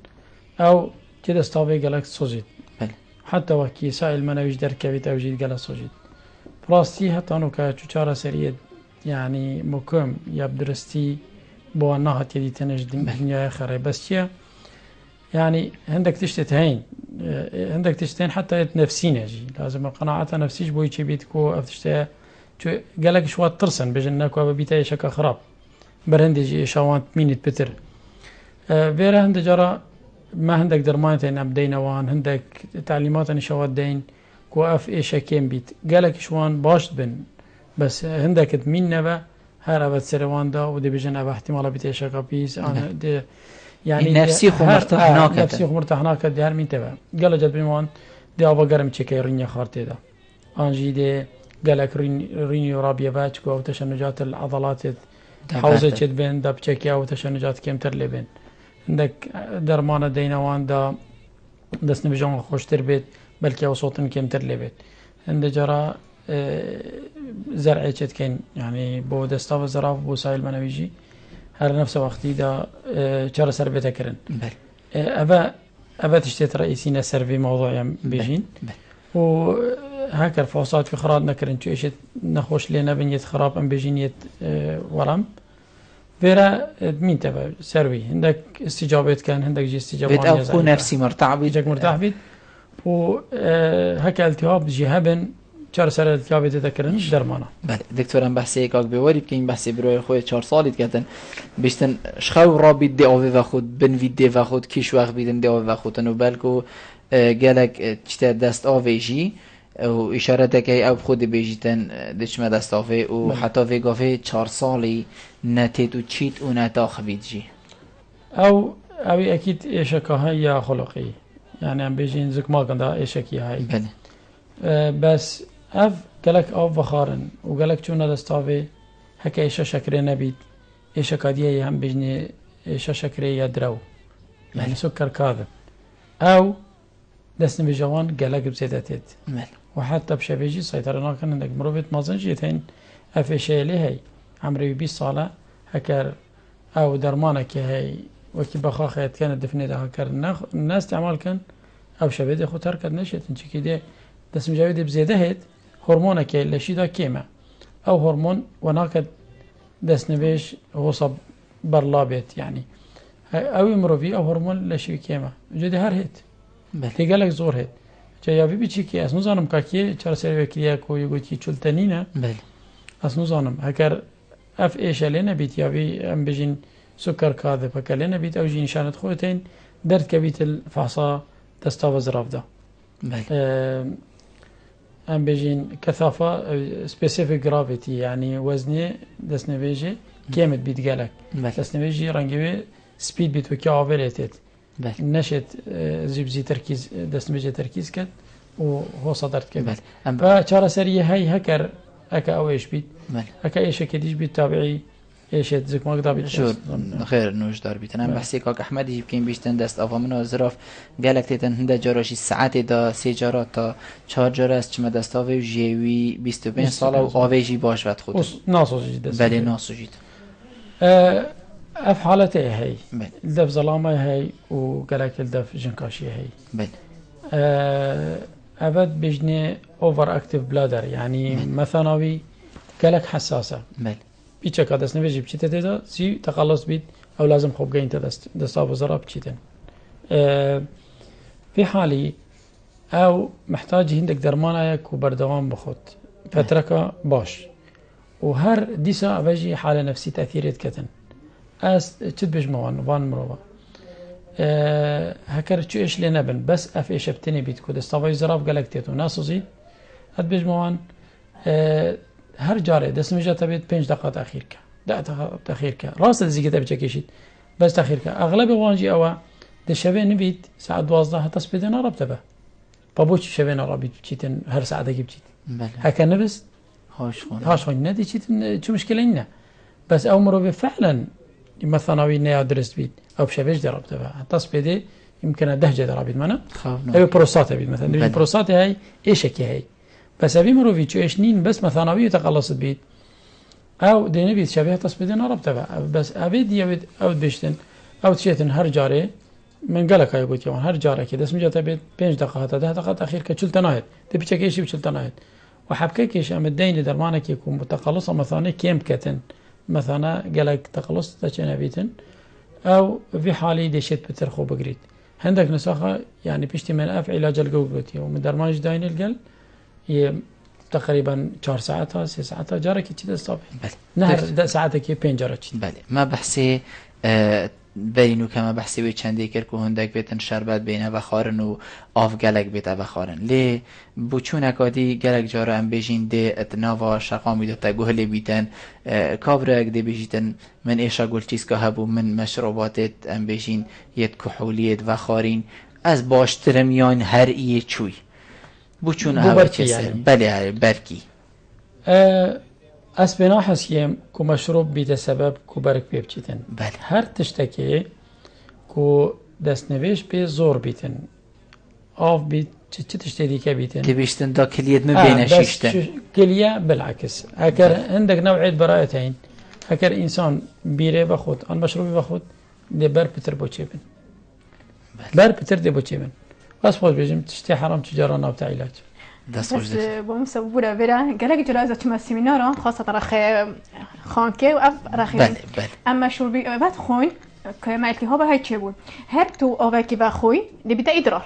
او چه دستاوی گلک سوزید بله حتی وکی سائل منویش در کبیت او جید گلک سوزید راستی حتی انو که چو چاره سریت یعنی مکم یا بدرستی بو نهات يدي تنج دنيا خري بس چيا يعني عندك تشتهين عندك تشتهين حتى تنفسين يجي لازم قناعه نفسيش بو يجي بيتكو افتشته شو قالك شو ترسن بجنك وبيتا شكا خراب برندي شوان مينت بتر فيرا عند جرى ما عندك درمانتين ابدينا وان عندك تعليمات ان شوات دين كو اف ايش كيم بيت قالك شوان باش بن بس هندك مين نبا هر أبد سروان دا ودي بيجن أبا احتمال بيتشا كابيس أنا دي يعني نفسي خو مرتاح ناكد نفسي خو مرتاح ناكد دي هر مين تبا قال جد بيمان دي أبا قرم تشكي رينيا خارتي دا أنجي دي قالك رينيو رابيا باتشكو أو تشنجات العضلات حوزة جد بين دا بتشكي أو تشنجات كمتر لبين عندك درمانة دينوان دا دست نبجان خوشتر بيت بلكي أو صوتن كمتر لبيت عند جرا زرعي جد كين يعني بو دستاف الزراف بو سايل منويجي هر نفس وقتي دا جرا سر بتكرن أبا تشتيت رئيسينا سيرفي موضوع بيجين وهكر فحوصات في خراط نكرن شو إيش نخوش لنا بنيت خراب أم بيجينيت ورم فيرا مين تبع سيرفي عندك استجابات كان عندك جي استجابات بتأخذ نفسي مرتاح بيت جاك مرتاح بيت وهكا التهاب جهابن چهار سر التهاب تذكرن درمانه بله دكتورم بحثی که بواری بکنیم بحثی برای خود 4 سالی کردن بیشتر شخو رابط دیوی و خود بنوید دی و خود کیش وقت بیدن دیوی و خودن و بلکو گلک چت دست آویجی و اشاره تکی او خود بیجیتن دچم دست آوی و حتی ویگاوی 4 سالی نتیت و چیت و نتاخ بیدجی او اكيد ايشكها هي خلقي يعني عم بيجي زك ما كان ايشكي هاي بس اف قالك او بخارن وقالك شو ندستافي هكا ايش شكري نبيت ايش كاديه هم بيجني ايش شكري يدرو يعني سكر كاذب او دسن بجوان قالك بزيتات وحتى بشبيجي سيطرنا كان عندك مروفيت مازنجيتين اف ايش لي هي عمري 20 ساله هكر او درمانك هي وكي بخاخت كانت دفنه ده هكر الناس استعمال كان او شبيده خو تركت نشت انت كده دسم جاويد بزياده هيت هرمونك اللي شي دا كيما او هرمون وناكد دسنبيش غصب برلابيت يعني او مروفي او هرمون لشي كيما جدي هر هيت بله قالك زور هيت جايبي بيجي كي اسمو زانم كاكي چار سر وكيا كو يقول كي چلتنينا بله اسمو زانم هكر اف ايش لنا بيت يابي ام بيجين سكر كاذب فكلنا بيت او جي نشانه خوتين درد كبيت الفحصه تستاوز رافدا بله ام بيجين كثافه سبيسيفيك جرافيتي يعني وزني دسنبيجي كيمت بيت قالك دسنبيجي رانجي سبيد بيت وكي اوفريتد نشت زبزي تركيز دسنبيجي تركيز كد وهو صدرت كده فشاره سريه هاي هكر اكا او ايش بيت اكا ايش كديش بيت تابعي ايش زك ما قدر بيت شو خير نوش دار بيت انا بحسي كاك احمد يمكن بيشتن دست افا من زراف قالك تيتن هنده جاراشي ساعت دا 3 جارات تا 4 جار است چما دست اوی جیوی 25 سال و اویجی باش وقت خود ناسوجي دست بله ناسوجي اف حالته هي الدف ظلامه هي وقالك الدف جنكاشي هي بله ابد بجني اوفر اكتيف بلادر يعني مثانوي قالك حساسه بله بيتشك دست نبيجي بچيت تدا سي تخلص بيت او لازم خوب جاين دست ابو زراب بچيتن في حالي او محتاج عندك درمانك وبردوام بخوت فترك باش وهر ديسا بيجي حاله نفسي تاثيرات كتن اس تشبج موان وان مروه هكر تشو ايش لنا بن بس اف ايش بتني بيت كود استوي زراب قالك تيتو ناسوزي ادبج موان هر جاره دست میشه تبید 5 دقیقه تاخیر که 10 دقیقه تاخیر که راست زیگه تبچه کشید بس تاخیر که اغلب وانجی اوا ده شبه نبید ساعت 12 حتی سپیدن عرب تبه بابوچ شبه نرابید چیتن هر ساعت کی بچید بله هکا نبس هاش خون ندی چیتن چه مشکلی نه بس امره فعلا مثلا نه درست بید او شبهش درب تبه حتی سپیده يمكن 10 جد رابید منه او بروستات بید مثلا بروستات هي ايش هي بس ابي مروفيتش ايش نين بس مثانويه تقلصت بيت او ديني بيت شبيه تصبيدين رب تبع بس ابي دي او بيشتن او تشيتن هر جاري من قالك هاي قلت هر جاره كده اسمه جات بيت 5 دقائق 10 دقائق اخير كشلتناهد تبي تشكيشي بشلتناهد وحبكيش ام الدين لدرمانك يكون متقلصه مثاني كيم كتن مثلا قالك تقلص تشنبيتن او في حالي دشيت بترخو بقريت عندك نسخه يعني بيشتي من اف علاج القوقتي ومن درمانج داين القلب تقريبا 4 ساعات 6 ساعات جارك كذا صافي بله نهر ساعتك 5 جارك بله ما بحسي برینو کما بحثی وی چندی کرد که هندک بیتن شربت بینه و خارن و آف گلک بیت و خارن لی بچون اکادی گلک جارا ام بیجین ده اتناوا شقامی دتا گهلی بیتن کابرک ده بیجیتن من ایشا گل چیز که هبو من مشروباتت ام بیجین یت کحولیت و خارین از باشترم یان هر ایه چوی بچون هوا کسر بله برکی اسبنا حسیم کو مشروب بیت سبب کو برک بیبچیتن بله هر تشتکی کو دست نویش به زور بیتن آف بیت چه تشتدی که بیتن تبیشتن دا کلیت مبینه شیشتن کلیه بالعکس اگر عندك نوعیت برایتین اگر انسان بیره بخود آن مشروبی بخود ده بر پتر بوچه بن بر پتر ده بوچه بن بس خود بيجم تشتي حرام تجارة نابت علاج بس بمسبورة برا قالك جرازة تما سيمينارا خاصة رخ خانكي وأف رخي أما شربي بعد خوي كما التهاب هاي تشبون هرتو أوكي بخوي اللي بدأ يدرر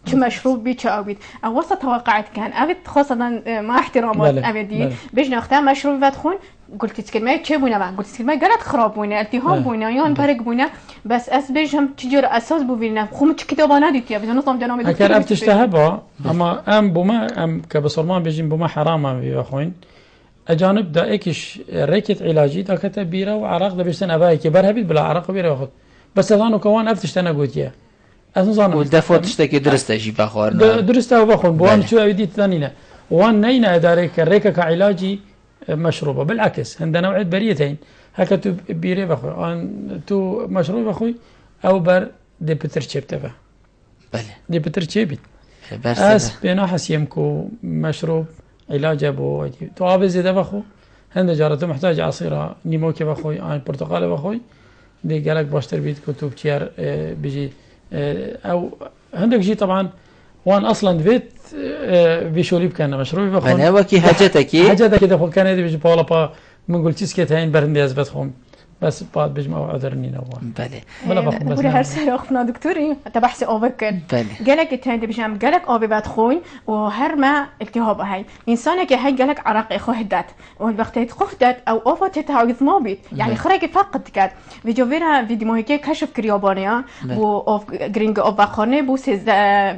شو مشروب بيتش أبيد أو وسط توقعت كان أبيد خاصة مع احترامات أبدي بيجنا أختار مشروب بعد خوي قلت تكلمة تشبونه ما قلت تكلمة قالت خرابونه التهاب بونه يان برق بونه بس أس بيجهم تجار أساس بوفينا خم كتابة ناديت يا بدنا نظام جنامي هكذا أبتشتهبه أما أم بما أم كبصرمان بيجين بما حرام يا أخوين أجانب دا إيكش ركت علاجي دا كتب بيرة وعراق دا بيشتن أباي كبر هبيت بلا عراق بيرة واخد بس أظنه كوان أبتشتنا قلت يا أظن والدفع تشتكي درست أجي بخور درست أو بخور بوان شو أبدي ثانينا وان نينا إدارك الركة كعلاجي مشروبة بالعكس عندنا نوعية بريتين هكا تو بيري بخوي ان تو مشروب بخوي او بر دي بتر تشيب تبع بله دي بتر تشيبي اس بينا حسيمكو مشروب علاج ابو تو ابي زيد بخو هند جارته محتاج عصيره نيموكي بخوي ان برتقال بخوي دي قالك باشتر بيت كتب تشير بيجي او عندك شيء طبعا وان اصلا بيت بيشوليب كان مشروبي بخون انا وكي حاجتك دخل كان يدي بيجي بالا من قلت سكت هين برندي از بتخون بس بعد بيجمعوا عذرني نوان بله ولا بخون بس هر سنه اخنا دكتوري تبحثي اوفكر قالك تهندي بيجام قالك ابي بتخون وهر ما التهاب هاي انسانك هاي قالك عرق اخو هدات والوقت تخدت او اوفت تعويض ما بيت يعني خرج فقط كات فيديو فيرا فيديو هيك كشف كريابانيا بو اوف جرينج اوف بخانه بو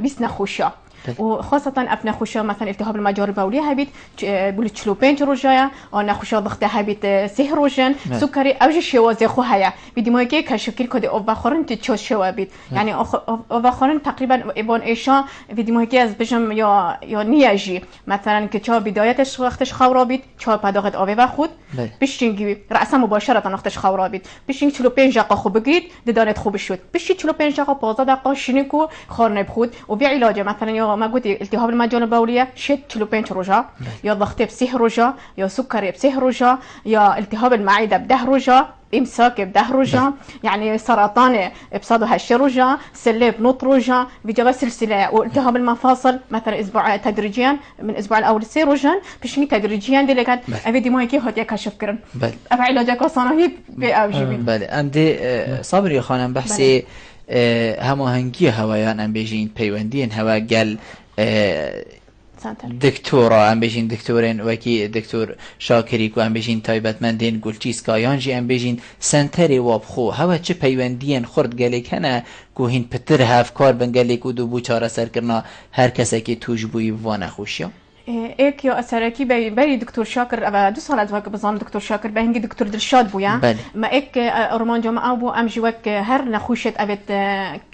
بيس نخوشا وخاصة أبناء خوشة مثلا التهاب المجاري البولية هبيت بولت شلوبين روجايا أو نخوشة ضغط هبيت سهروجن سكري أوج الشوازي خوهايا بدي ما يجي كشكل كده أو بخارن تتشوز شوابيت يعني أو بخارن تقريبا إبان إيشا بدي ما يجي از بجم يا نياجي مثلا كتشا بدايتش وقتش خورابيت شا بداخت آبی بخود بشینگی رأسا مباشرة وقتش خورابيت بشینگ شلوبين جاقا خوب بگید ددانت خوب شد بشی شلوبين جاقا 15 دقیقه شینکو خارن بخود و بی علاج مثلا یا ما قلت التهاب المجال البولية شد شلوبين روجا يا ضغط بسه روجا يا سكري بسه روجا يا التهاب المعدة بده روجا امساك بده روجا يعني سرطان بصدو هالشي روجا سليب نط روجا بيجي سلسلة والتهاب المفاصل مثلا اسبوع تدريجيا من اسبوع الاول سي روجا بشني تدريجيا دي لكن افيدي ما هيك هات كشف كرن افع علاجك صناهي باوجي بله عندي صبري خانم بحثي هماهنگی هوایان ام بیشین پیوندین هوا گل دکتورا ام بیشین دکتورین وکی دکتور شاکری کو ام بیشین تایبەتمەندین گلچیس کایانجی ام بیشین سنتری وابخو هوا چه پیوندین خورد گلی کنه کو هین پتر هف کار بنگلی کو دو بو چاره سر کرنا هر کسی که توش بوی وانه خوشیا ایک یا اثرکی بری دکتر شاکر ابا 2 سال از وقت بزن دکتر شاکر به هنگی دکتر درشاد بویا ما ایک ارمان جمعه ابو ام جوک هر نخوشت ابت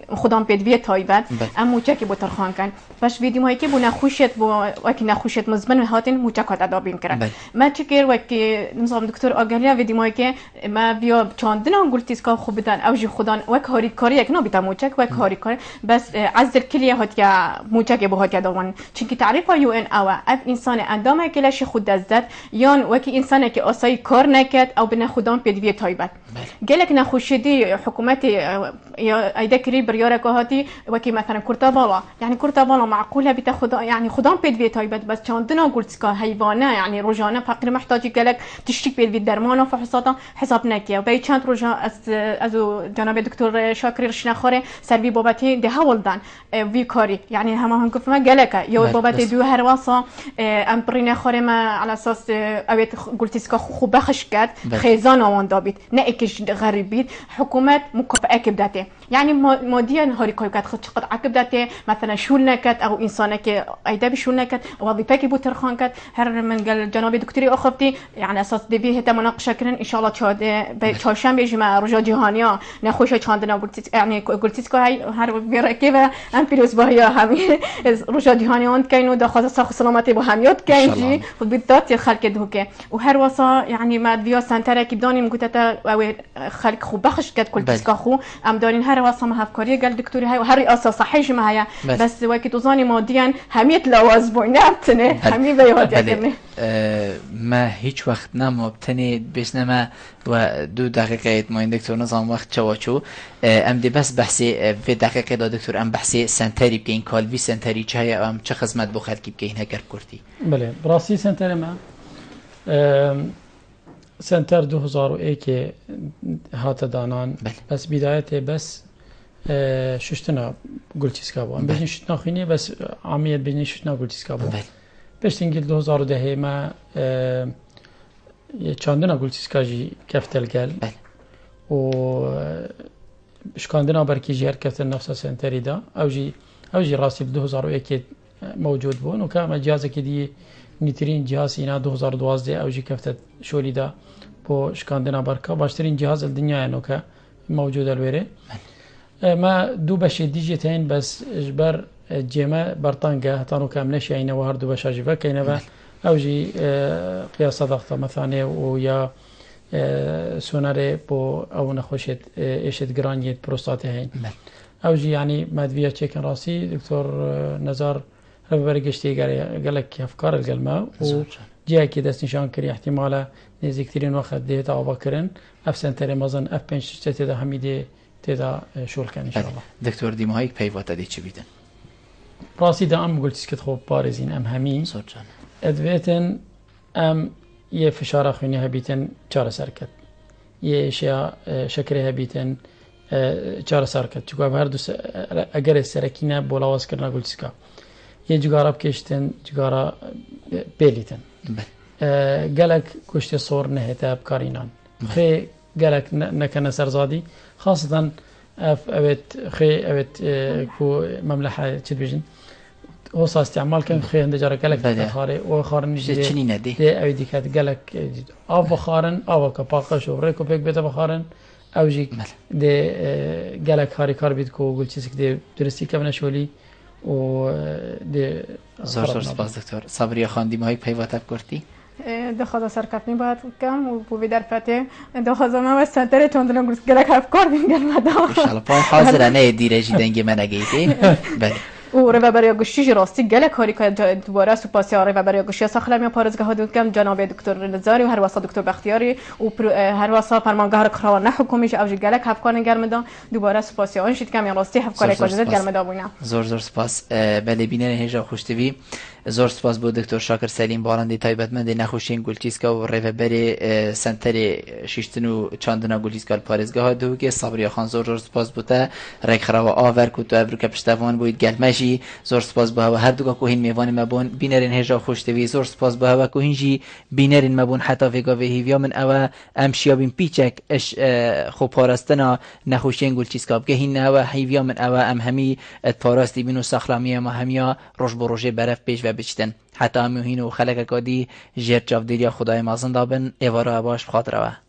خودم پدویه تایبت ام موچکی بو ترخان کن باش ویدیو هایی که بو نخوشت بو وکی نخوشت مزمن هاتین موچک هات ادابین کرد ما چکر وکی نظام دکتر آگالیا ویدیو هایی که ما بیا چاندنا گلتیس کا خوب بدن اوج خودان وک هاری کاری یک نبیتا موچک وک هاری کار بس عزل کلیه هات یا موچک بو هات دوان چونکی تعریف یو ان او اف انسان اندامه که لش خود دزد یان وکی انسانه که آسای کار نکرد او بنا خودان پدویه تایبت گلک نخوشیدی حکومت یا ایده کری کاریار کهاتی وکی مثلا کرتا بالا یعنی کرتا بالا معقوله بتاخد يعني خدام بيت بيت هاي بس چاندنا قلت كا حيوانه يعني رجانه فقير محتاج قالك تشتري بيت درمان وفحوصات حساب نكيه وبي چند رجا از جناب دكتور شاكر شناخوره سربي بابتي ده هولدان وی کاری یعنی همه هم گفت ما گلکه یا بابت دو هر واسه امپرینه خوره ما على اساس اویت قلتیس که خوب بخش کرد خیزان آوان دابید نه اکش غریبید حکومت مکافئه کبدته یعنی مادیاً هاری کاری کرد خود چقدر عقب داته مثلا شول نکرد او انسانه که ایده بشول نکرد وظیفه که بود ترخان کرد هر من قال جناب دکتری اخفتی یعنی اساس دوی هتا مناقشه کردن ان شاء الله چهارشنبه جمعه رجا جهانیا نخوش چاندنا قلتیس یعنی قلتیس که هر برکه ام پیروز بایا همین رجا جهانیان کینو دخواست ساخت سلامتی با همیات کینجی خود بدات خلق دهکه و هر واسه یعنی مادویا سنتره که دانیم گوتتا او خلق خوب بخش کرد قلتیس که خو ام دارین هر واسه ما هفکاری قال دکتری های و هر رئاسه صحیح ما هيا بس وقت توزاني ماديا هميت لواز بويناتنه همي بيهات يعني ما هیچ وقت نمابتنی بشنما و 2 دقیقه ما این دکتور نظام وقت چواچو ام دی بس بحثی في دقیقه دا دکتور ام بحثی سنتری بگین کالوی سنتری چه ام چه خدمت بو خلکی بگین هکر کرتی بله براستی سنتر ما سنتر 2001 هات دانان بس بدايته بس ششتنا قلتيسكا بو بجني شتنا خيني بس عمية بجني شتنا قلتيسكا بو بس تنقل 2010 ما چاندنا قلتيسكا جي كفتل قال و شكاندنا بركي جير كفتل نفسه سنتري دا او جي راسي ب 2001 موجود بون وكان جهازك دي نيترين جهاز اینا 2012 او جي كفتل شولي دا بو شكاندنا بركا باشترين جهاز الدنيا انو که موجود الويري ما دو بشي ديجيتين بس اجبر جيما برطانقة هتانو كاملش يعني وهر دو بشاجي فكينا اوجي قياس ضغط مثاني ويا سوناري بو او نخوشت ايشت جرانيت بروستاتي هين اوجي يعني مادفيا تشيكن راسي دكتور نزار ربرقشتي قال لك افكار القلمه وجا كي دست نشان كري احتماله نزيكترين وقت ديتا او بكرن اف سنتري مازن اف 5 6 ده حميدي تدا شغل كان ان شاء الله دكتور ديمايك بيفاتا دي چه بيدن راسي دا ام قلت سكت خوب بارزين ام همين ادويتن ام يه فشاره خوني هبيتن چار سركت يه اشياء شكري هبيتن چار سركت چگو هر دو اگر سرکینه بولاواز کرنا قلت سكا يه جگارا بكشتن جگارا بيليتن قالك كشت صور نهتا بكارينان خي قالك نكنا سرزادي خاصة أبت كو مملحة تبيجن هو صار استعمال كان خي عند جارك قالك خاري وخارن جدي دي أودي كات قالك أو بخارن أو كباقش وريكو بيك بيت بخارن أو جيك دي قالك خاري كاربيد كو قلت شيء دي درستي كمان شولي و دي زور سپاس دكتور صبري خان دي مايك بيواتب كرتي دخل سرکت میباد کم و بوی در فته دخل ما بس سنتر چندنا گوش گلک افکار بینگل مدا ان شاء الله پای حاضر نه دیرجی دنگ من اگیتی بله و رهبری گوشی راستی گلک کاری که دوباره سپاسی رهبری گوشی ساخلم پارزگاه دکتر جناب دکتر نزاری و هر واسه دکتر بختیاری و هر واسه فرمانگاه کروان حکومتی اوج گلک افکار گرمدا دوباره سپاسی آن شد کم راستی افکار کجا گرمدا بوینا زور سپاس بله بینر هجا خوشتوی زور سپاس بود دکتر شاکر سلیم بارندی تایبەتمەندی نەخۆشیین گولتیسکا و ڕێڤەبەری سنتەری شیشتن و چاندنا گولتیسکا پارێزگاها دووگێ سابریا خان زۆر سپاس بوتە ڕێکخراوە ئاڤەر و تو ئەڤروکە پشتەوان بوویت گەلمەژی زۆر سپاس بەهەوە هەردووکە کوهین میێوانی مەبوون بینەرین هێژا خۆشتەوی زۆر سپاس بەهەوە کوهینژی بینەرین مەبوون حتا ڤێگاڤێ هیڤیا من ئەوە ئەم شیابین پیچێک خۆ پاراستنا نەخۆشیین گولتیسکا بگەهینەوە هیڤیا من ئەوە ئەم هەمی پاراستی بین و ساخلامیە ما هەمیا ڕۆژ بۆ ڕۆژێ بەرەف پێش بچتن حتی همیهین و خلق کادی جر چاودیریا خدای مازن دابن ایوارا باش بخاطر و